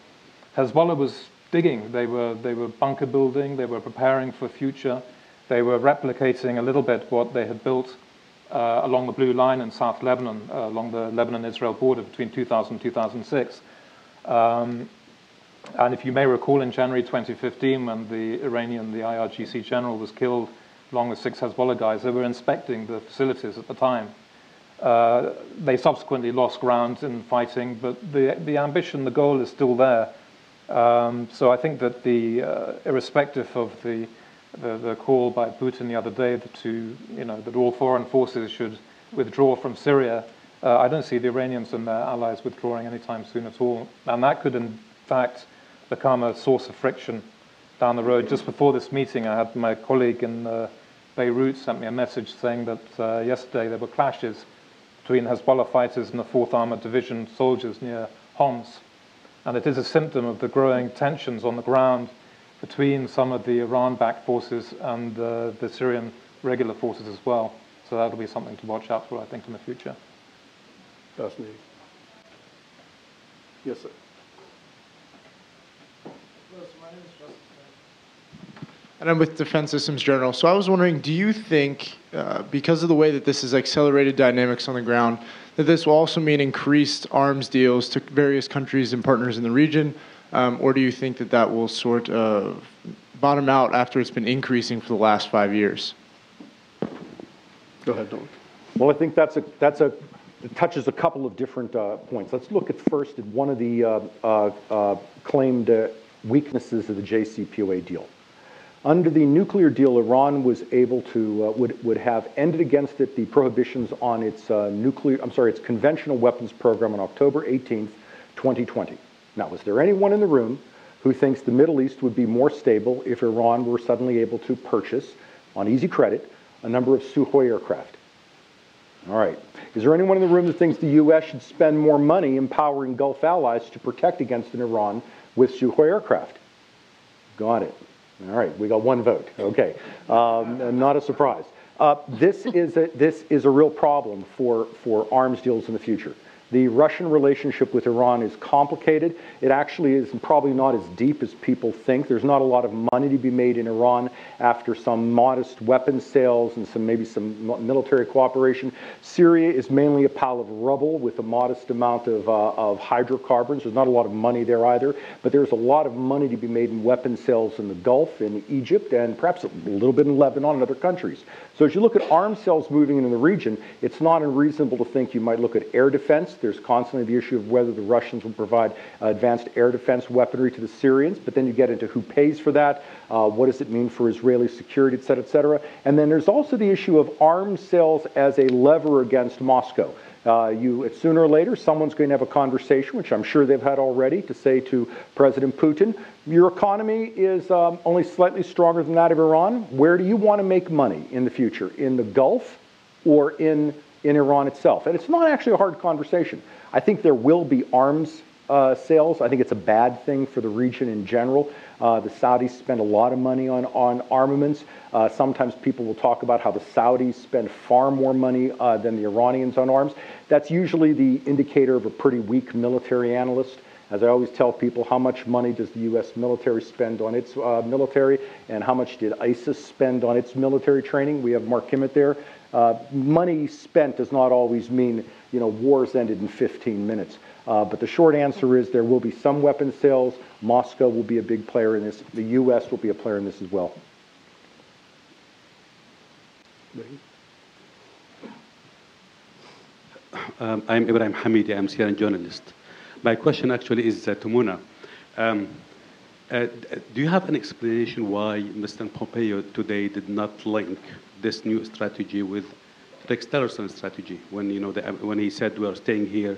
Hezbollah was digging. They were bunker building. They were preparing for future. They were replicating a little bit what they had built along the Blue Line in South Lebanon, along the Lebanon-Israel border between 2000 and 2006. And if you may recall, in January 2015, when the IRGC general was killed along with 6 Hezbollah guys, they were inspecting the facilities at the time. They subsequently lost ground in fighting, but the ambition, the goal is still there. So I think that irrespective of the call by Putin the other day that all foreign forces should withdraw from Syria, I don't see the Iranians and their allies withdrawing anytime soon at all. And that could, in fact, become a source of friction down the road. Just before this meeting, I had my colleague in Beirut sent me a message saying that yesterday there were clashes between Hezbollah fighters and the 4th Armored Division soldiers near Homs. And it is a symptom of the growing tensions on the ground between some of the Iran-backed forces and the Syrian regular forces as well. So that'll be something to watch out for, I think, in the future. Fascinating. Yes, sir. And I'm with Defense Systems Journal. So I was wondering, do you think, because of the way that this has accelerated dynamics on the ground, that this will also mean increased arms deals to various countries and partners in the region? Or do you think that that will sort of bottom out after it's been increasing for the last 5 years? Go ahead, Don. Well, I think it touches a couple of different points. Let's look at first at one of the claimed weaknesses of the JCPOA deal. Under the nuclear deal, Iran was able to would have ended against it the prohibitions on its its conventional weapons program on October 18th, 2020. Now, is there anyone in the room who thinks the Middle East would be more stable if Iran were suddenly able to purchase, on easy credit, a number of Sukhoi aircraft? All right. Is there anyone in the room that thinks the U.S. should spend more money empowering Gulf allies to protect against an Iran with Sukhoi aircraft? Got it. All right. We got one vote. Okay. Not a surprise. This is a real problem for arms deals in the future. The Russian relationship with Iran is complicated. It actually is probably not as deep as people think. There's not a lot of money to be made in Iran after some modest weapons sales and maybe some military cooperation. Syria is mainly a pile of rubble with a modest amount of hydrocarbons. There's not a lot of money there either, but there's a lot of money to be made in weapons sales in the Gulf, in Egypt, and perhaps a little bit in Lebanon and other countries. So as you look at arms sales moving into the region, it's not unreasonable to think you might look at air defense. There's constantly the issue of whether the Russians will provide advanced air defense weaponry to the Syrians, but then you get into who pays for that, what does it mean for Israeli security, et cetera, et cetera. And then there's also the issue of arms sales as a lever against Moscow. Sooner or later, someone's going to have a conversation, which I'm sure they've had already, to say to President Putin, your economy is only slightly stronger than that of Iran. Where do you want to make money in the future? In the Gulf or in Iran itself? And it's not actually a hard conversation. I think there will be arms sales. I think it's a bad thing for the region in general. The Saudis spend a lot of money on armaments. Sometimes people will talk about how the Saudis spend far more money than the Iranians on arms. That's usually the indicator of a pretty weak military analyst. As I always tell people, how much money does the U.S. military spend on its military, and how much did ISIS spend on its military training? We have Mark Kimmett there. Money spent does not always mean, wars ended in 15 minutes. But the short answer is there will be some weapons sales. Moscow will be a big player in this. The U.S. will be a player in this as well. I'm Ibrahim Hamidi. I'm a Syrian journalist. My question actually is to Mona. Do you have an explanation why Mr. Pompeo today did not link this new strategy with Rex Tillerson strategy when when he said we are staying here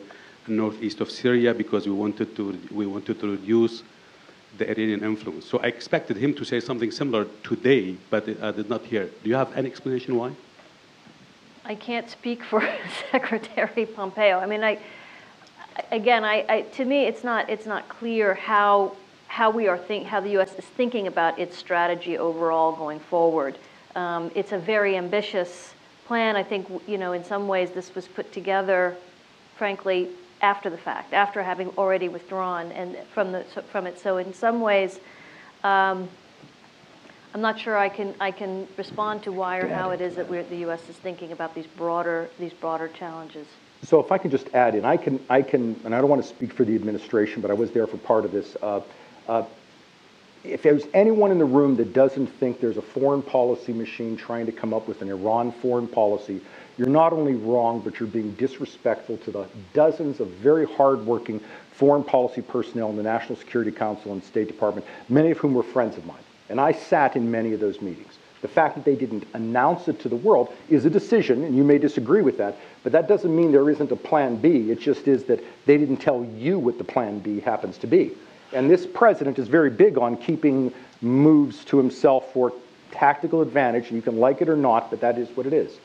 northeast of Syria because we wanted to reduce the Iranian influence? So I expected him to say something similar today, but I did not hear. Do you have any explanation why? I can't speak for Secretary Pompeo. I mean, to me, it's not clear how the U.S. is thinking about its strategy overall going forward. It's a very ambitious plan. I think in some ways this was put together, frankly, after the fact, after having already withdrawn and from it. So in some ways, I'm not sure I can respond to why or how it is that the U.S. is thinking about these broader challenges. So if I can just add in, I can, and I don't want to speak for the administration, but I was there for part of this. If there's anyone in the room that doesn't think there's a foreign policy machine trying to come up with an Iran foreign policy, you're not only wrong, but you're being disrespectful to the dozens of very hardworking foreign policy personnel in the National Security Council and State Department, many of whom were friends of mine. And I sat in many of those meetings. The fact that they didn't announce it to the world is a decision, and you may disagree with that, but that doesn't mean there isn't a plan B. It just is that they didn't tell you what the plan B happens to be. And this president is very big on keeping moves to himself for tactical advantage, and you can like it or not, but that is what it is.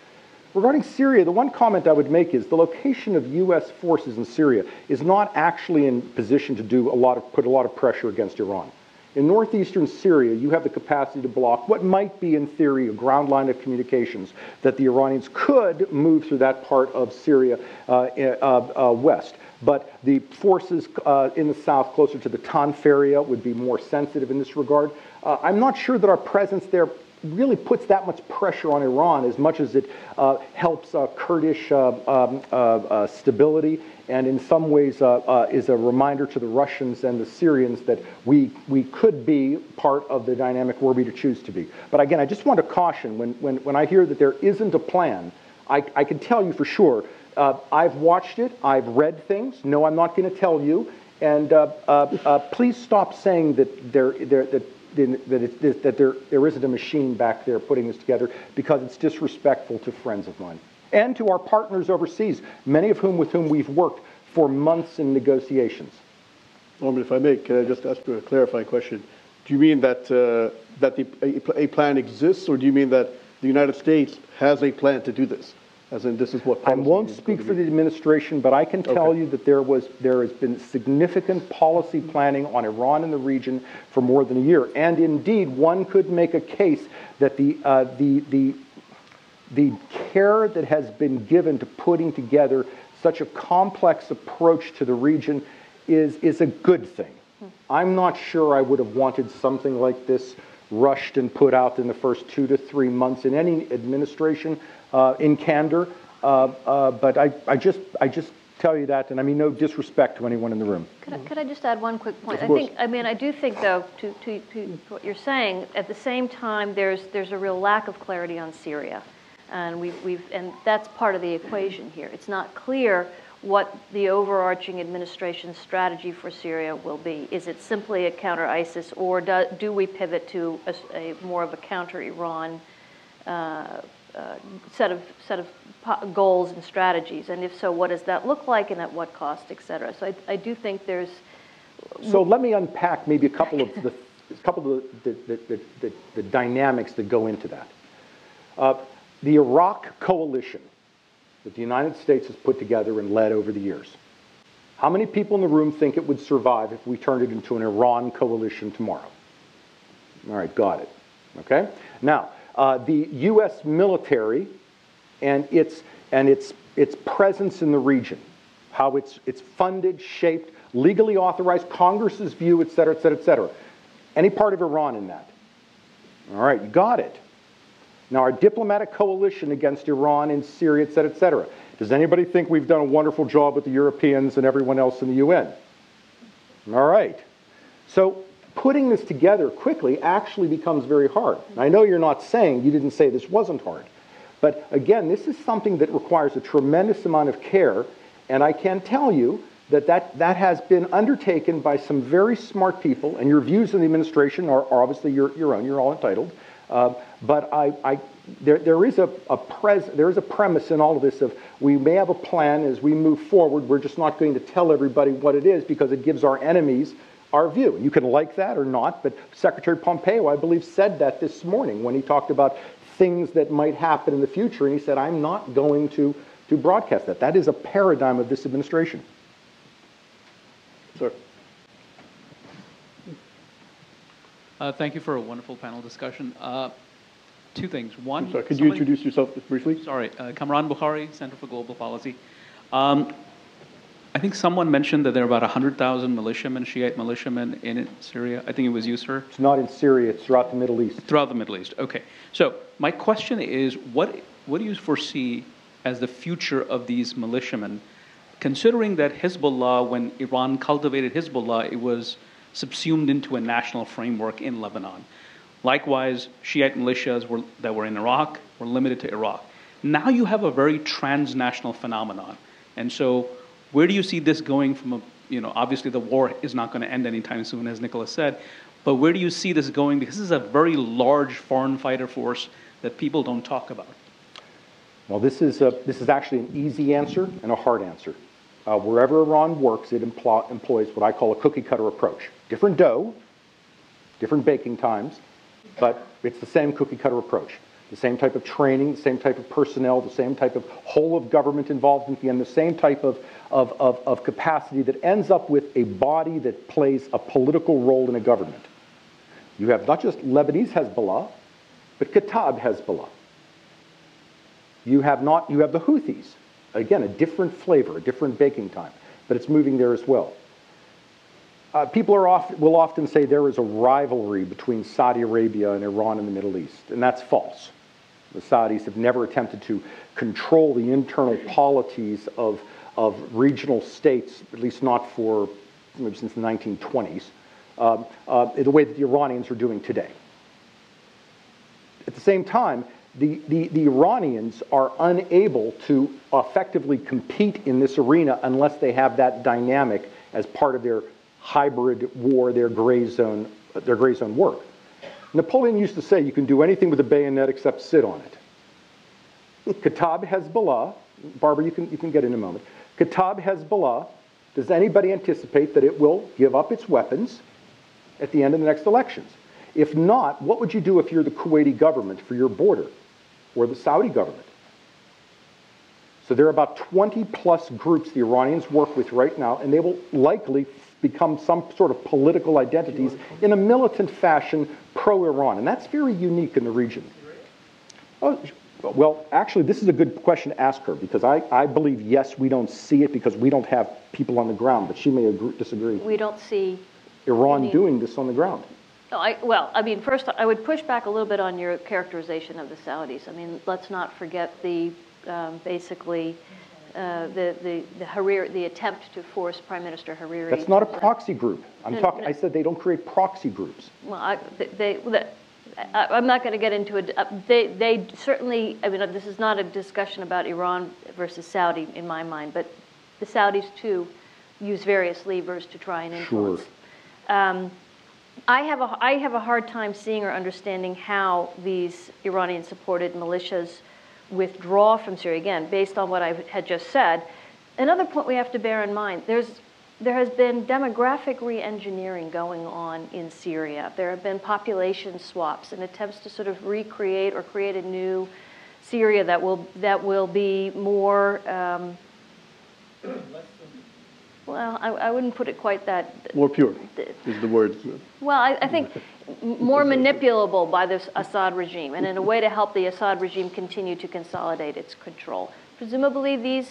Regarding Syria, the one comment I would make is the location of U.S. forces in Syria is not actually in position to put a lot of pressure against Iran. In northeastern Syria, you have the capacity to block what might be, in theory, a ground line of communications that the Iranians could move through that part of Syria west. But the forces in the south, closer to the Tanf area, would be more sensitive in this regard. I'm not sure that our presence there really puts that much pressure on Iran as much as it helps Kurdish stability, and in some ways is a reminder to the Russians and the Syrians that we could be part of the dynamic were we to choose to be. But again, I just want to caution, when I hear that there isn't a plan, I can tell you for sure, I've watched it, I've read things, no, I'm not going to tell you, and please stop saying that there isn't a machine back there putting this together, because it's disrespectful to friends of mine and to our partners overseas, many of whom with whom we've worked for months in negotiations. Norman, if I may, can I just ask you a clarifying question? Do you mean that a plan exists, or do you mean that the United States has a plan to do this? As in, this is what I won't speak for the administration, but I can tell you that there has been significant policy planning on Iran in the region for more than a year. And indeed, one could make a case that the the care that has been given to putting together such a complex approach to the region is a good thing. I'm not sure I would have wanted something like this rushed and put out in the first 2 to 3 months in any administration, in candor. But I just tell you that, and I mean no disrespect to anyone in the room. Could I just add one quick point? Of course. I do think though, to what you're saying, at the same time, there's a real lack of clarity on Syria, and and that's part of the equation here. It's not clear what the overarching administration's strategy for Syria will be. Is it simply a counter ISIS, or do we pivot to a more of a counter Iran set of goals and strategies? And if so, what does that look like, and at what cost, et cetera? So I do think there's. So let me unpack maybe a couple of the dynamics that go into that. The Iraq coalition that the United States has put together and led over the years. How many people in the room think it would survive if we turned it into an Iran coalition tomorrow? All right, got it. Okay. Now, the U.S. military and its presence in the region, how it's funded, shaped, legally authorized, Congress's view, et cetera, et cetera, et cetera. Any part of Iran in that? All right, you got it. Now, our diplomatic coalition against Iran in Syria, et cetera, does anybody think we've done a wonderful job with the Europeans and everyone else in the UN? All right. So putting this together quickly actually becomes very hard. I know you're not saying, you didn't say this wasn't hard, but again, this is something that requires a tremendous amount of care, and I can tell you that has been undertaken by some very smart people, and your views in the administration are obviously your own, you're all entitled. But there is a premise in all of this of we may have a plan as we move forward. We're just not going to tell everybody what it is because it gives our enemies our view. You can like that or not, but Secretary Pompeo, I believe, said that this morning when he talked about things that might happen in the future, and he said, I'm not going to broadcast that. That is a paradigm of this administration. Sir. Thank you for a wonderful panel discussion. Two things. One, sorry, could you introduce yourself briefly? Sorry, Kamran Bukhari, Center for Global Policy. I think someone mentioned that there are about 100,000 militiamen, Shiite militiamen in Syria. I think it was you, sir. It's not in Syria. It's throughout the Middle East. Throughout the Middle East. Okay. So my question is, what do you foresee as the future of these militiamen, considering that Hezbollah, when Iran cultivated Hezbollah, it was subsumed into a national framework in Lebanon. Likewise, Shiite militias that were in Iraq were limited to Iraq. Now you have a very transnational phenomenon. And so where do you see this going from obviously the war is not going to end anytime soon, as Nicholas said, but where do you see this going? Because this is a very large foreign fighter force that people don't talk about. Well, this is actually an easy answer and a hard answer. Wherever Iran works, it employs what I call a cookie-cutter approach. Different dough, different baking times, but it's the same cookie-cutter approach. The same type of training, the same type of personnel, the same type of whole of government involvement, and the same type of capacity that ends up with a body that plays a political role in a government. You have not just Lebanese Hezbollah, but Kataib Hezbollah. You have the Houthis. Again, a different flavor, a different baking time, but it's moving there as well. People will often say there is a rivalry between Saudi Arabia and Iran in the Middle East, and that's false. The Saudis have never attempted to control the internal polities of regional states, at least not for maybe since the 1920s, the way that the Iranians are doing today. At the same time, the Iranians are unable to effectively compete in this arena unless they have that dynamic as part of their hybrid war, their gray zone work. Napoleon used to say you can do anything with a bayonet except sit on it. Kataib Hezbollah, Barbara, you can get in a moment. Kataib Hezbollah, does anybody anticipate that it will give up its weapons at the end of the next elections? If not, what would you do if you're the Kuwaiti government for your border or the Saudi government? So there are about 20 plus groups the Iranians work with right now, and they will likely become some sort of political identities in a militant fashion pro-Iran, and that's very unique in the region. Oh, Well, actually, this is a good question to ask her, because I believe, yes, we don't see it because we don't have people on the ground, but she may disagree. We don't see Iran doing this on the ground. No, well, I mean, first, I would push back a little bit on your characterization of the Saudis. I mean, let's not forget the basically the Hariri, the attempt to force Prime Minister Hariri. That's not a proxy group. I said they don't create proxy groups. Well, I'm not going to get into it. They certainly. I mean, this is not a discussion about Iran versus Saudi in my mind, but the Saudis too use various levers to try and influence. Sure. I have a hard time seeing or understanding how these Iranian-supported militias withdraw from Syria, again, based on what I had just said. Another point we have to bear in mind, there has been demographic re-engineering going on in Syria. There have been population swaps and attempts to sort of recreate or create a new Syria that will be more, well, I wouldn't put it quite that... More pure is the word. Well, I think more manipulable by this Assad regime, and in a way to help the Assad regime continue to consolidate its control. Presumably, these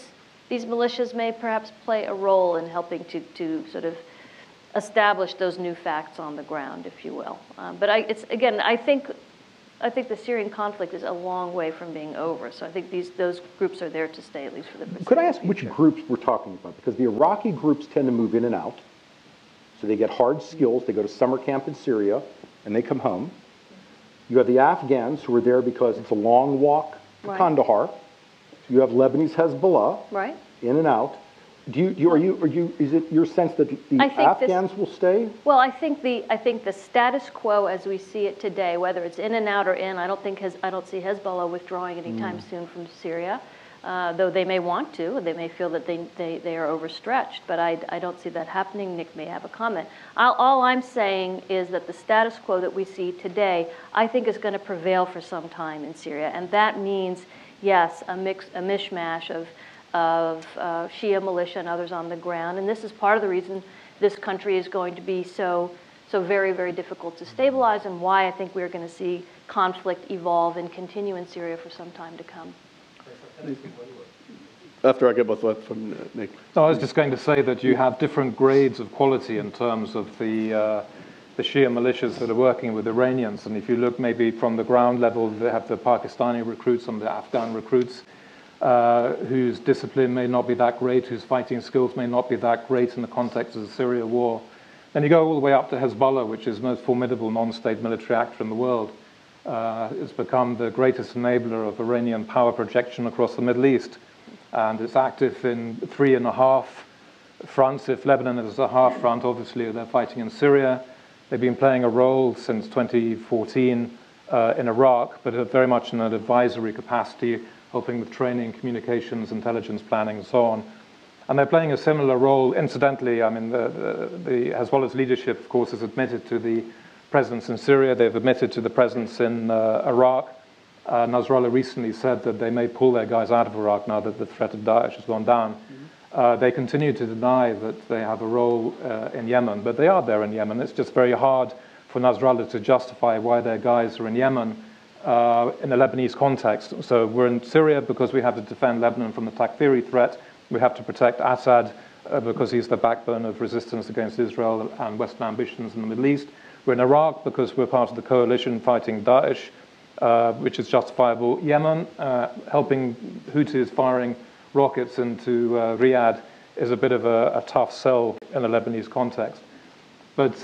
militias may perhaps play a role in helping to sort of establish those new facts on the ground, if you will. But I think the Syrian conflict is a long way from being over. So I think those groups are there to stay, at least for the foreseeable Could I ask future. which groups we're talking about? Because the Iraqi groups tend to move in and out. So they get hard skills. They go to summer camp in Syria, and they come home. You have the Afghans who are there because it's a long walk to Kandahar. You have Lebanese Hezbollah, in and out. Is it your sense that the Afghans will stay? Well, I think the status quo as we see it today, whether it's in and out or in, I don't see Hezbollah withdrawing anytime soon from Syria, though they may want to. They may feel that they are overstretched, but I don't see that happening. Nick may have a comment. All I'm saying is that the status quo that we see today, I think, is going to prevail for some time in Syria, and that means, yes, a mishmash of Shia militia and others on the ground. And this is part of the reason this country is going to be so very, very difficult to stabilize, and why I think we're going to see conflict evolve and continue in Syria for some time to come. After I get my thought from Nick. No, I was just going to say that you have different grades of quality in terms of the Shia militias that are working with Iranians. And if you look maybe from the ground level, they have the Pakistani recruits and the Afghan recruits, whose discipline may not be that great, whose fighting skills may not be that great in the context of the Syria war. Then you go all the way up to Hezbollah, which is the most formidable non-state military actor in the world. It's become the greatest enabler of Iranian power projection across the Middle East. And it's active in 3.5 fronts. If Lebanon is a half front, obviously they're fighting in Syria. They've been playing a role since 2014 in Iraq, but very much in an advisory capacity, helping with training, communications, intelligence planning, and so on. And they're playing a similar role. Incidentally, I mean, the Hezbollah's leadership, of course, is admitted to the presence in Syria. They've admitted to the presence in Iraq. Nasrallah recently said that they may pull their guys out of Iraq now that the threat of Daesh has gone down. They continue to deny that they have a role in Yemen, but they are there in Yemen. It's just very hard for Nasrallah to justify why their guys are in Yemen in a Lebanese context. So we're in Syria because we have to defend Lebanon from the Takfiri threat. We have to protect Assad because he's the backbone of resistance against Israel and Western ambitions in the Middle East. We're in Iraq because we're part of the coalition fighting Daesh, which is justifiable. Yemen, helping Houthis firing rockets into Riyadh is a bit of a tough sell in a Lebanese context. But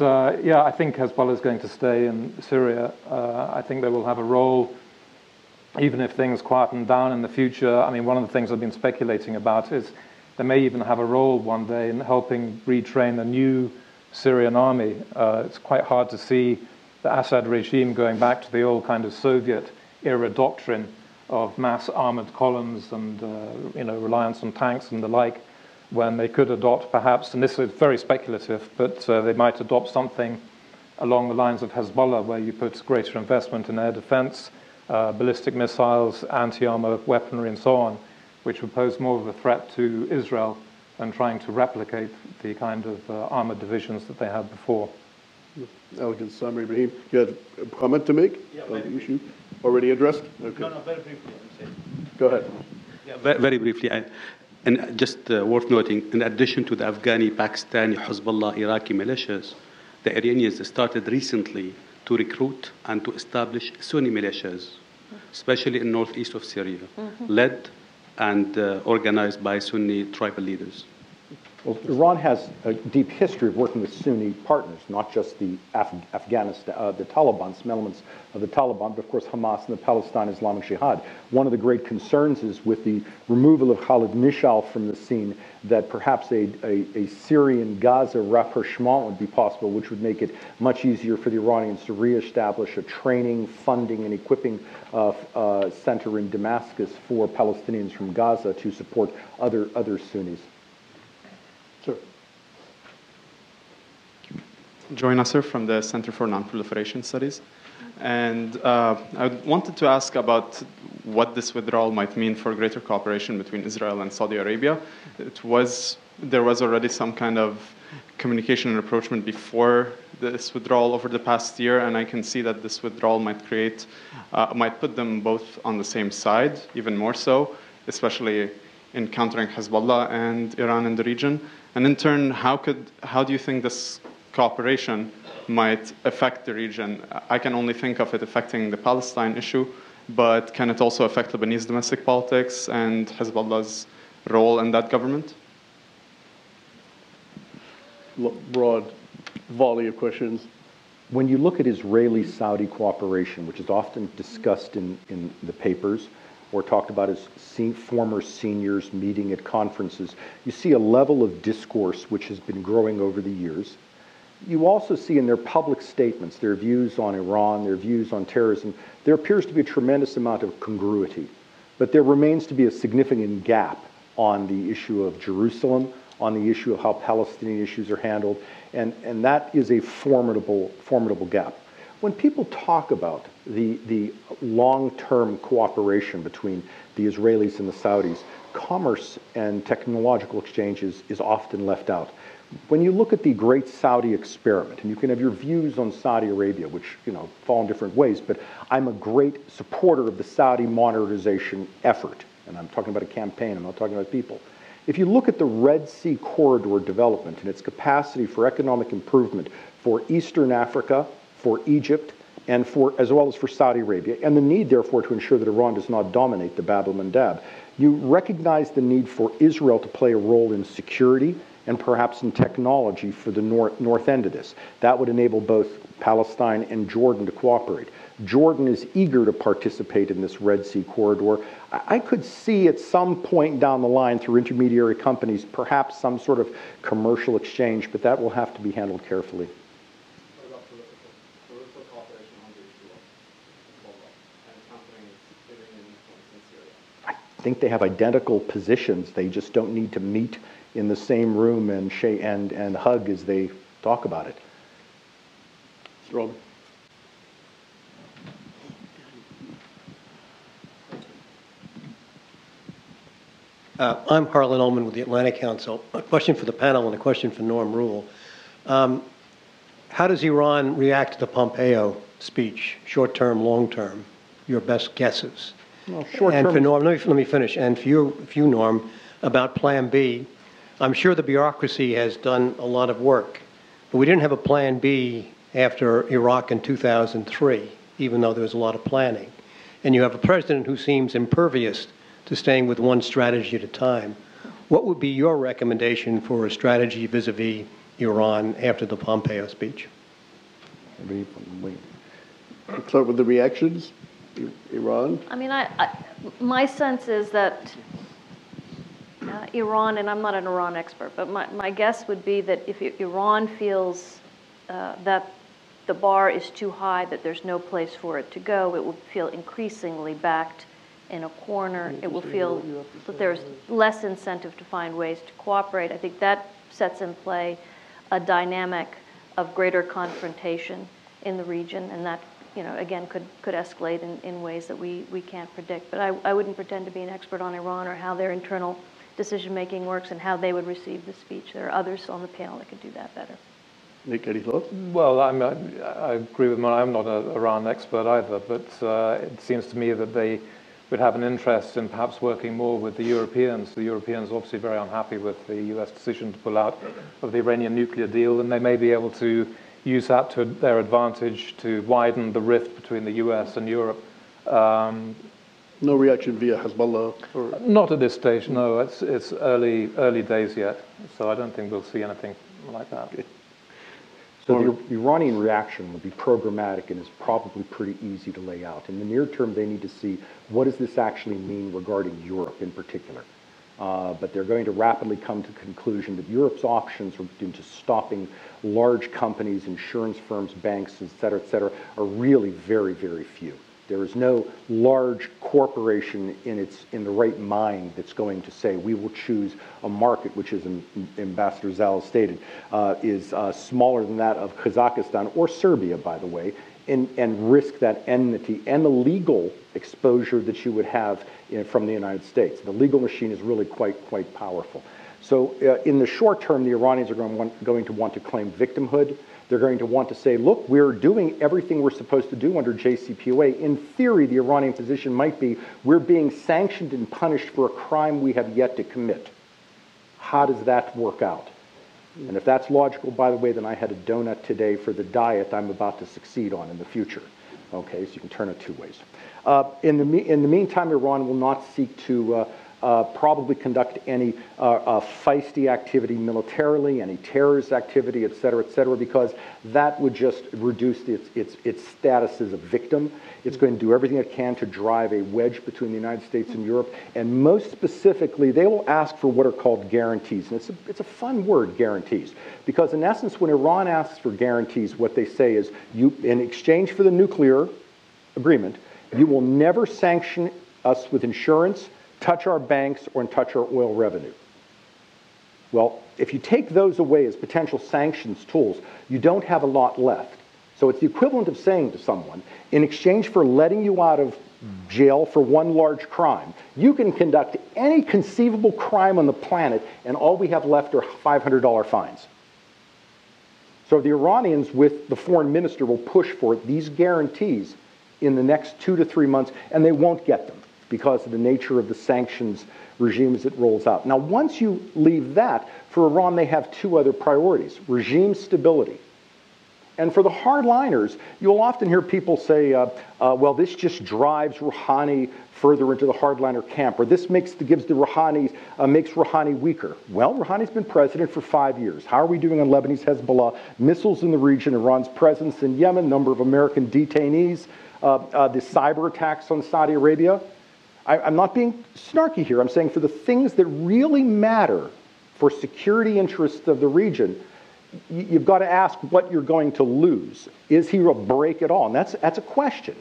yeah, I think Hezbollah is going to stay in Syria. I think they will have a role, even if things quieten down in the future. I mean, one of the things I've been speculating about is they may even have a role one day in helping retrain a new Syrian army. It's quite hard to see the Assad regime going back to the old kind of Soviet-era doctrine of mass armored columns and reliance on tanks and the like, when they could adopt perhaps, and this is very speculative, but they might adopt something along the lines of Hezbollah, where you put greater investment in air defense, ballistic missiles, anti-armor weaponry, and so on, which would pose more of a threat to Israel than trying to replicate the kind of armored divisions that they had before. Elegant summary, Brahim. You had a comment to make on the issue? Already addressed? Okay. No, very briefly. Go ahead. Yeah, very briefly, and just worth noting, in addition to the Afghani, Pakistani, Hezbollah, Iraqi militias, the Iranians started recently to recruit and to establish Sunni militias, especially in northeast of Syria, led and organized by Sunni tribal leaders. Well, Iran has a deep history of working with Sunni partners, not just the Afghanistan, the Taliban, some elements of the Taliban, but of course Hamas and the Palestine Islamic Jihad. One of the great concerns is with the removal of Khalid Mishal from the scene that perhaps a Syrian-Gaza rapprochement would be possible, which would make it much easier for the Iranians to reestablish a training, funding, and equipping center in Damascus for Palestinians from Gaza to support other Sunnis. Joy Nasser from the Center for Non-Proliferation Studies. And I wanted to ask about what this withdrawal might mean for greater cooperation between Israel and Saudi Arabia. There was already some kind of communication and approachment before this withdrawal over the past year, and I can see that this withdrawal might put them both on the same side, even more so, especially in countering Hezbollah and Iran in the region. And in turn, how do you think this cooperation might affect the region? I can only think of it affecting the Palestine issue, but can it also affect Lebanese domestic politics and Hezbollah's role in that government? Broad volley of questions. When you look at Israeli-Saudi cooperation, which is often discussed in the papers or talked about as former seniors meeting at conferences, you see a level of discourse which has been growing over the years. You also see in their public statements, their views on Iran, their views on terrorism, there appears to be a tremendous amount of congruity. But there remains to be a significant gap on the issue of Jerusalem, on the issue of how Palestinian issues are handled, and that is a formidable gap. When people talk about the long-term cooperation between the Israelis and the Saudis, commerce and technological exchanges is often left out. When you look at the great Saudi experiment, and you can have your views on Saudi Arabia, which fall in different ways, but I'm a great supporter of the Saudi modernization effort, and I'm talking about a campaign, I'm not talking about people. If you look at the Red Sea corridor development and its capacity for economic improvement for Eastern Africa, for Egypt, and as well as for Saudi Arabia, and the need, therefore, to ensure that Iran does not dominate the Bab el-Mandab, you recognize the need for Israel to play a role in security and perhaps in technology for the north end of this. That would enable both Palestine and Jordan to cooperate. Jordan is eager to participate in this Red Sea corridor. I could see at some point down the line through intermediary companies perhaps some sort of commercial exchange, but that will have to be handled carefully. What about political cooperation on the issue of Hezbollah and countering Iranian influence in Syria? I think they have identical positions. They just don't need to meet in the same room and hug as they talk about it. Rob. I'm Harlan Ullman with the Atlantic Council. A question for the panel and a question for Norm Roule. How does Iran react to the Pompeo speech, short-term, long-term? Your best guesses. Well, short-term. And for Norm, let me finish. And for you, Norm, about Plan B. I'm sure the bureaucracy has done a lot of work, but we didn't have a Plan B after Iraq in 2003, even though there was a lot of planning. And you have a president who seems impervious to staying with one strategy at a time. What would be your recommendation for a strategy vis-a-vis Iran after the Pompeo speech? Let's start with the reactions. Iran? I mean, my sense is that Iran, and I'm not an Iran expert, but my guess would be that if Iran feels that the bar is too high, that there's no place for it to go, it will feel increasingly backed in a corner. It will feel that there's less incentive to find ways to cooperate. I think that sets in play a dynamic of greater confrontation in the region, and that, again, could escalate in ways that we can't predict. But I wouldn't pretend to be an expert on Iran or how their internal decision-making works and how they would receive the speech. There are others on the panel that could do that better. Nick, any thoughts? Well, I agree with Mona. I'm not an Iran expert either, but it seems to me that they would have an interest in perhaps working more with the Europeans. The Europeans are obviously very unhappy with the US decision to pull out of the Iranian nuclear deal, and they may be able to use that to their advantage to widen the rift between the US and Europe. No reaction via Hezbollah? Or? Not at this stage, no. It's early days yet, so I don't think we'll see anything like that. Okay. So the Iranian reaction will be programmatic and is probably pretty easy to lay out. In the near term, they need to see what does this actually mean regarding Europe in particular. But they're going to rapidly come to the conclusion that Europe's options into stopping large companies, insurance firms, banks, et cetera, are really very, very few. There is no large corporation in the right mind that's going to say we will choose a market which, as Ambassador Zal stated, is smaller than that of Kazakhstan or Serbia, by the way, and risk that enmity and the legal exposure that you would have from the United States. The legal machine is really quite powerful. So in the short term, the Iranians are going to want to claim victimhood. They're going to want to say, look, we're doing everything we're supposed to do under JCPOA. In theory, the Iranian position might be, we're being sanctioned and punished for a crime we have yet to commit. How does that work out? And if that's logical, by the way, then I had a donut today for the diet I'm about to succeed on in the future. Okay, so you can turn it two ways. In the meantime, Iran will not seek to probably conduct any feisty activity militarily, any terrorist activity, et cetera, because that would just reduce its status as a victim. It's going to do everything it can to drive a wedge between the United States and Europe, and most specifically, they will ask for what are called guarantees. And it's a fun word, guarantees, because in essence, when Iran asks for guarantees, what they say is, in exchange for the nuclear agreement, you will never sanction us with insurance, touch our banks, or touch our oil revenue. Well, if you take those away as potential sanctions tools, you don't have a lot left. So it's the equivalent of saying to someone, in exchange for letting you out of jail for one large crime, you can conduct any conceivable crime on the planet, and all we have left are $500 fines. So the Iranians, with the foreign minister, will push for these guarantees in the next 2 to 3 months, and they won't get them because of the nature of the sanctions regime as it rolls out. Now, once you leave that, for Iran, they have two other priorities: regime stability. And for the hardliners, you'll often hear people say, well, this just drives Rouhani further into the hardliner camp, or this makes Rouhani weaker. Well, Rouhani's been president for 5 years. How are we doing on Lebanese Hezbollah, missiles in the region, Iran's presence in Yemen, number of American detainees, the cyber attacks on Saudi Arabia? I'm not being snarky here. I'm saying for the things that really matter for security interests of the region, you've got to ask what you're going to lose. Is he a break at all? And that's a question.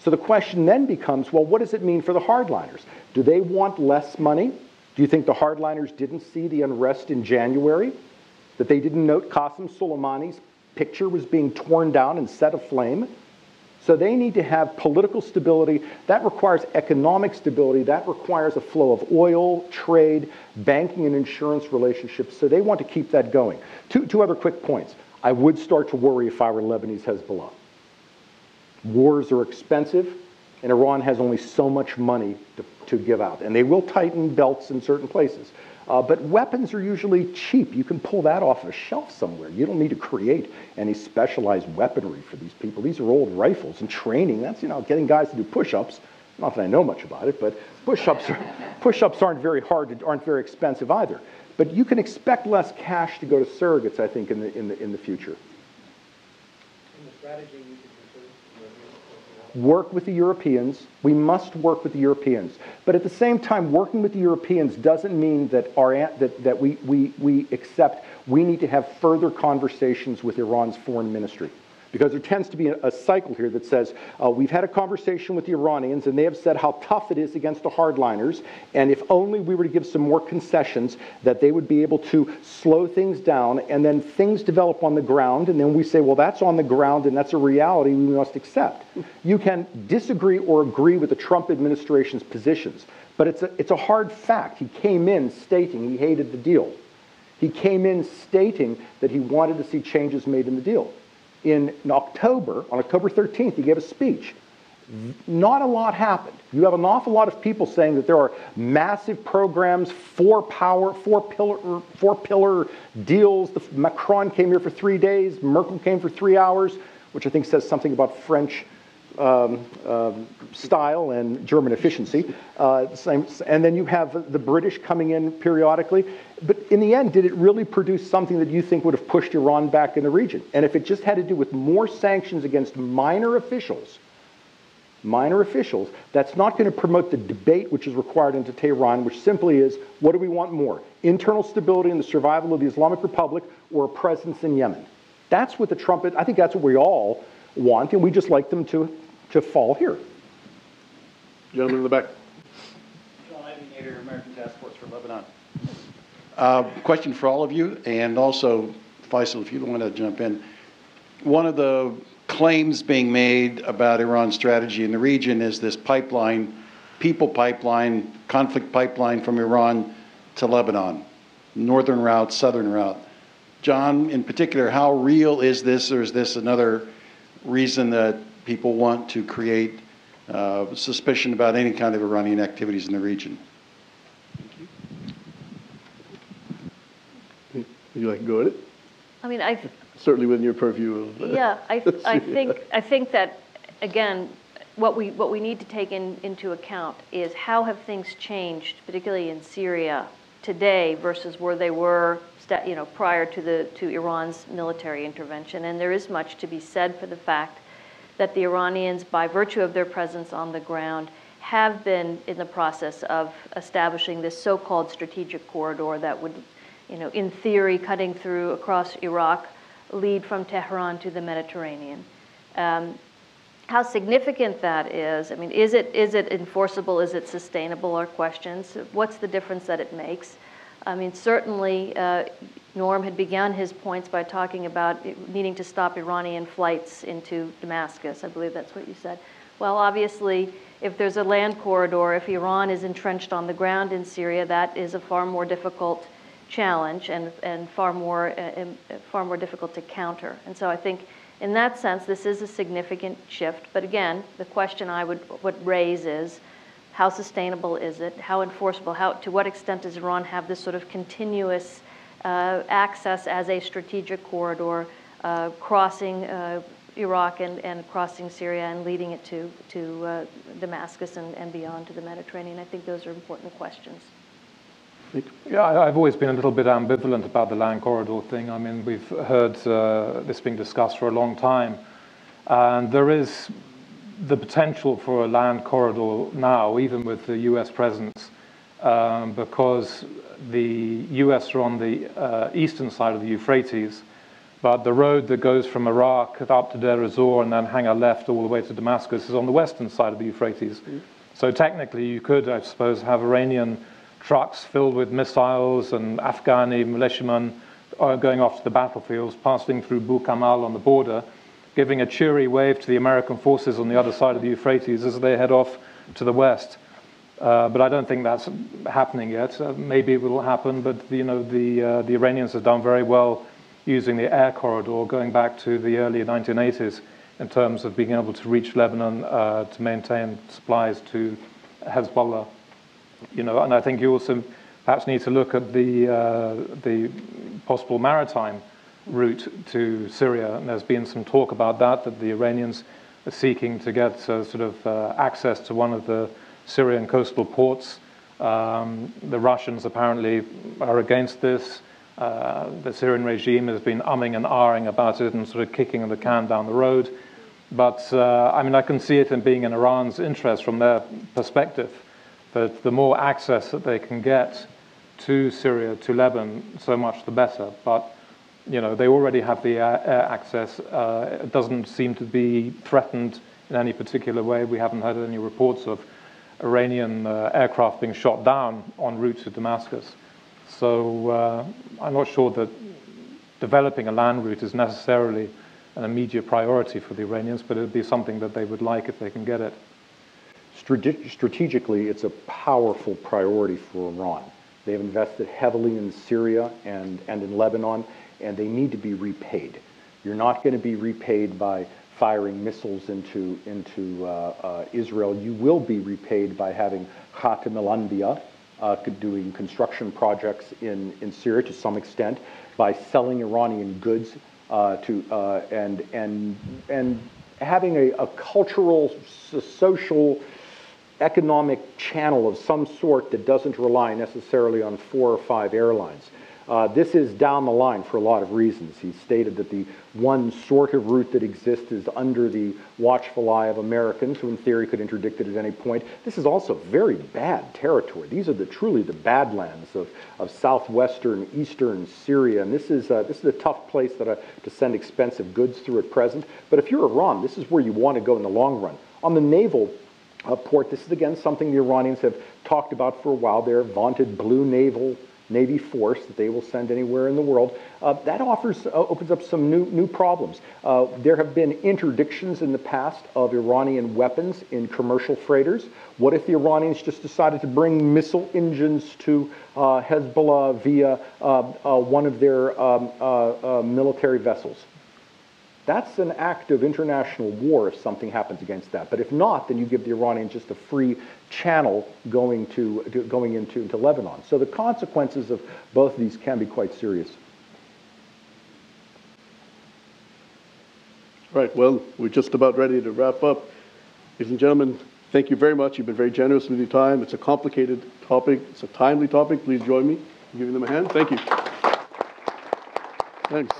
So the question then becomes, well, what does it mean for the hardliners? Do they want less money? Do you think the hardliners didn't see the unrest in January? That they didn't note Qasem Soleimani's picture was being torn down and set aflame? So they need to have political stability. That requires economic stability. That requires a flow of oil, trade, banking, and insurance relationships. So they want to keep that going. Two other quick points. I would start to worry if I were Lebanese Hezbollah. Wars are expensive, and Iran has only so much money to give out. And they will tighten belts in certain places. But weapons are usually cheap. You can pull that off a shelf somewhere. You don't need to create any specialized weaponry for these people. These are old rifles, and training, that's, getting guys to do push-ups. Not that I know much about it, but push-ups aren't very hard, aren't very expensive either. But you can expect less cash to go to surrogates, I think, in the future. And the strategy you could pursue? Work with the Europeans. We must work with the Europeans. But at the same time, working with the Europeans doesn't mean that we accept we need to have further conversations with Iran's foreign ministry. Because there tends to be a cycle here that says, we've had a conversation with the Iranians, and they have said how tough it is against the hardliners, and if only we were to give some more concessions, that they would be able to slow things down, and then things develop on the ground, and then we say, well, that's on the ground, and that's a reality we must accept. You can disagree or agree with the Trump administration's positions, but it's a hard fact. He came in stating he hated the deal. He came in stating that he wanted to see changes made in the deal. On October 13th, he gave a speech Not a lot happened. You have an awful lot of people saying that there are massive programs, four pillar deals. Macron came here for 3 days. Merkel came for 3 hours, which I think says something about French style and German efficiency. And then you have the British coming in periodically. But in the end, did it really produce something that you think would have pushed Iran back in the region? And if it just had to do with more sanctions against minor officials, that's not going to promote the debate which is required into Tehran, which simply is, what do we want more? Internal stability and the survival of the Islamic Republic, or a presence in Yemen? That's what I think that's what we all want, and we just like them to fall here. Gentleman in the back. John Aviator, American Task Force for Lebanon. Question for all of you, and also, Faysal, if you want to jump in. One of the claims being made about Iran's strategy in the region is this pipeline, conflict pipeline from Iran to Lebanon, northern route, southern route. John, in particular, how real is this, or is this another reason that people want to create suspicion about any kind of Iranian activities in the region? Would you like to go at it? I mean, certainly within your purview of. Yeah, I think that, again, what we need to take into account is how have things changed, particularly in Syria today versus where they were, prior to Iran's military intervention. And there is much to be said for the fact that the Iranians, by virtue of their presence on the ground, have been in the process of establishing this so-called strategic corridor that would, in theory, cutting through across Iraq, lead from Tehran to the Mediterranean. How significant that is, I mean, is it enforceable, is it sustainable, are questions. What's the difference that it makes? I mean, certainly, Norm had begun his points by talking about needing to stop Iranian flights into Damascus. I believe that's what you said. Well, obviously, if there's a land corridor, if Iran is entrenched on the ground in Syria, that is a far more difficult challenge and far more difficult to counter. And so I think in that sense, this is a significant shift. But again, the question I would raise is, how sustainable is it? How enforceable? To what extent does Iran have this sort of continuous access as a strategic corridor, crossing Iraq and crossing Syria and leading it to Damascus and beyond to the Mediterranean? I think those are important questions. Yeah, I've always been a little bit ambivalent about the land corridor thing. I mean, we've heard this being discussed for a long time. And there is the potential for a land corridor now, even with the US presence, because the US are on the eastern side of the Euphrates, but the road that goes from Iraq up to Deir ez-Zor and then hang a left all the way to Damascus is on the western side of the Euphrates. So technically you could, I suppose, have Iranian trucks filled with missiles and Afghani militiamen going off to the battlefields, passing through Bou Kamal on the border, giving a cheery wave to the American forces on the other side of the Euphrates as they head off to the west. But I don't think that's happening yet. Maybe it will happen, but the Iranians have done very well using the air corridor going back to the early 1980s in terms of being able to reach Lebanon to maintain supplies to Hezbollah. And I think you also perhaps need to look at the possible maritime route to Syria. And there's been some talk about that the Iranians are seeking to get sort of access to one of the Syrian coastal ports. The Russians apparently are against this. The Syrian regime has been umming and ahhing about it and sort of kicking the can down the road. But I mean, I can see it in being in Iran's interest from their perspective, that the more access that they can get to Syria, to Lebanon, so much the better. But they already have the air access. It doesn't seem to be threatened in any particular way. We haven't heard any reports of Iranian aircraft being shot down en route to Damascus. So I'm not sure that developing a land route is necessarily an immediate priority for the Iranians, but it would be something that they would like if they can get it. Strategically, it's a powerful priority for Iran. They've invested heavily in Syria and in Lebanon, and they need to be repaid. You're not going to be repaid by firing missiles into Israel, you will be repaid by having Khatam al-Anbiya, doing construction projects in Syria to some extent, by selling Iranian goods and having a cultural, social, economic channel of some sort that doesn't rely necessarily on 4 or 5 airlines. This is down the line for a lot of reasons. He stated that the one sort of route that exists is under the watchful eye of Americans, who in theory could interdict it at any point. This is also very bad territory. These are truly the badlands of southwestern, eastern Syria, and this is a tough place to send expensive goods through at present. But if you're Iran, this is where you want to go in the long run. On the naval port, this is again something the Iranians have talked about for a while. Their vaunted blue Navy force that they will send anywhere in the world. That opens up some new problems. There have been interdictions in the past of Iranian weapons in commercial freighters. What if the Iranians just decided to bring missile engines to Hezbollah via one of their military vessels? That's an act of international war if something happens against that. But if not, then you give the Iranians just a free channel going into Lebanon. So the consequences of both of these can be quite serious. Right, well, we're just about ready to wrap up. Ladies and gentlemen, thank you very much. You've been very generous with your time. It's a complicated topic. It's a timely topic. Please join me in giving them a hand. Thank you. Thanks.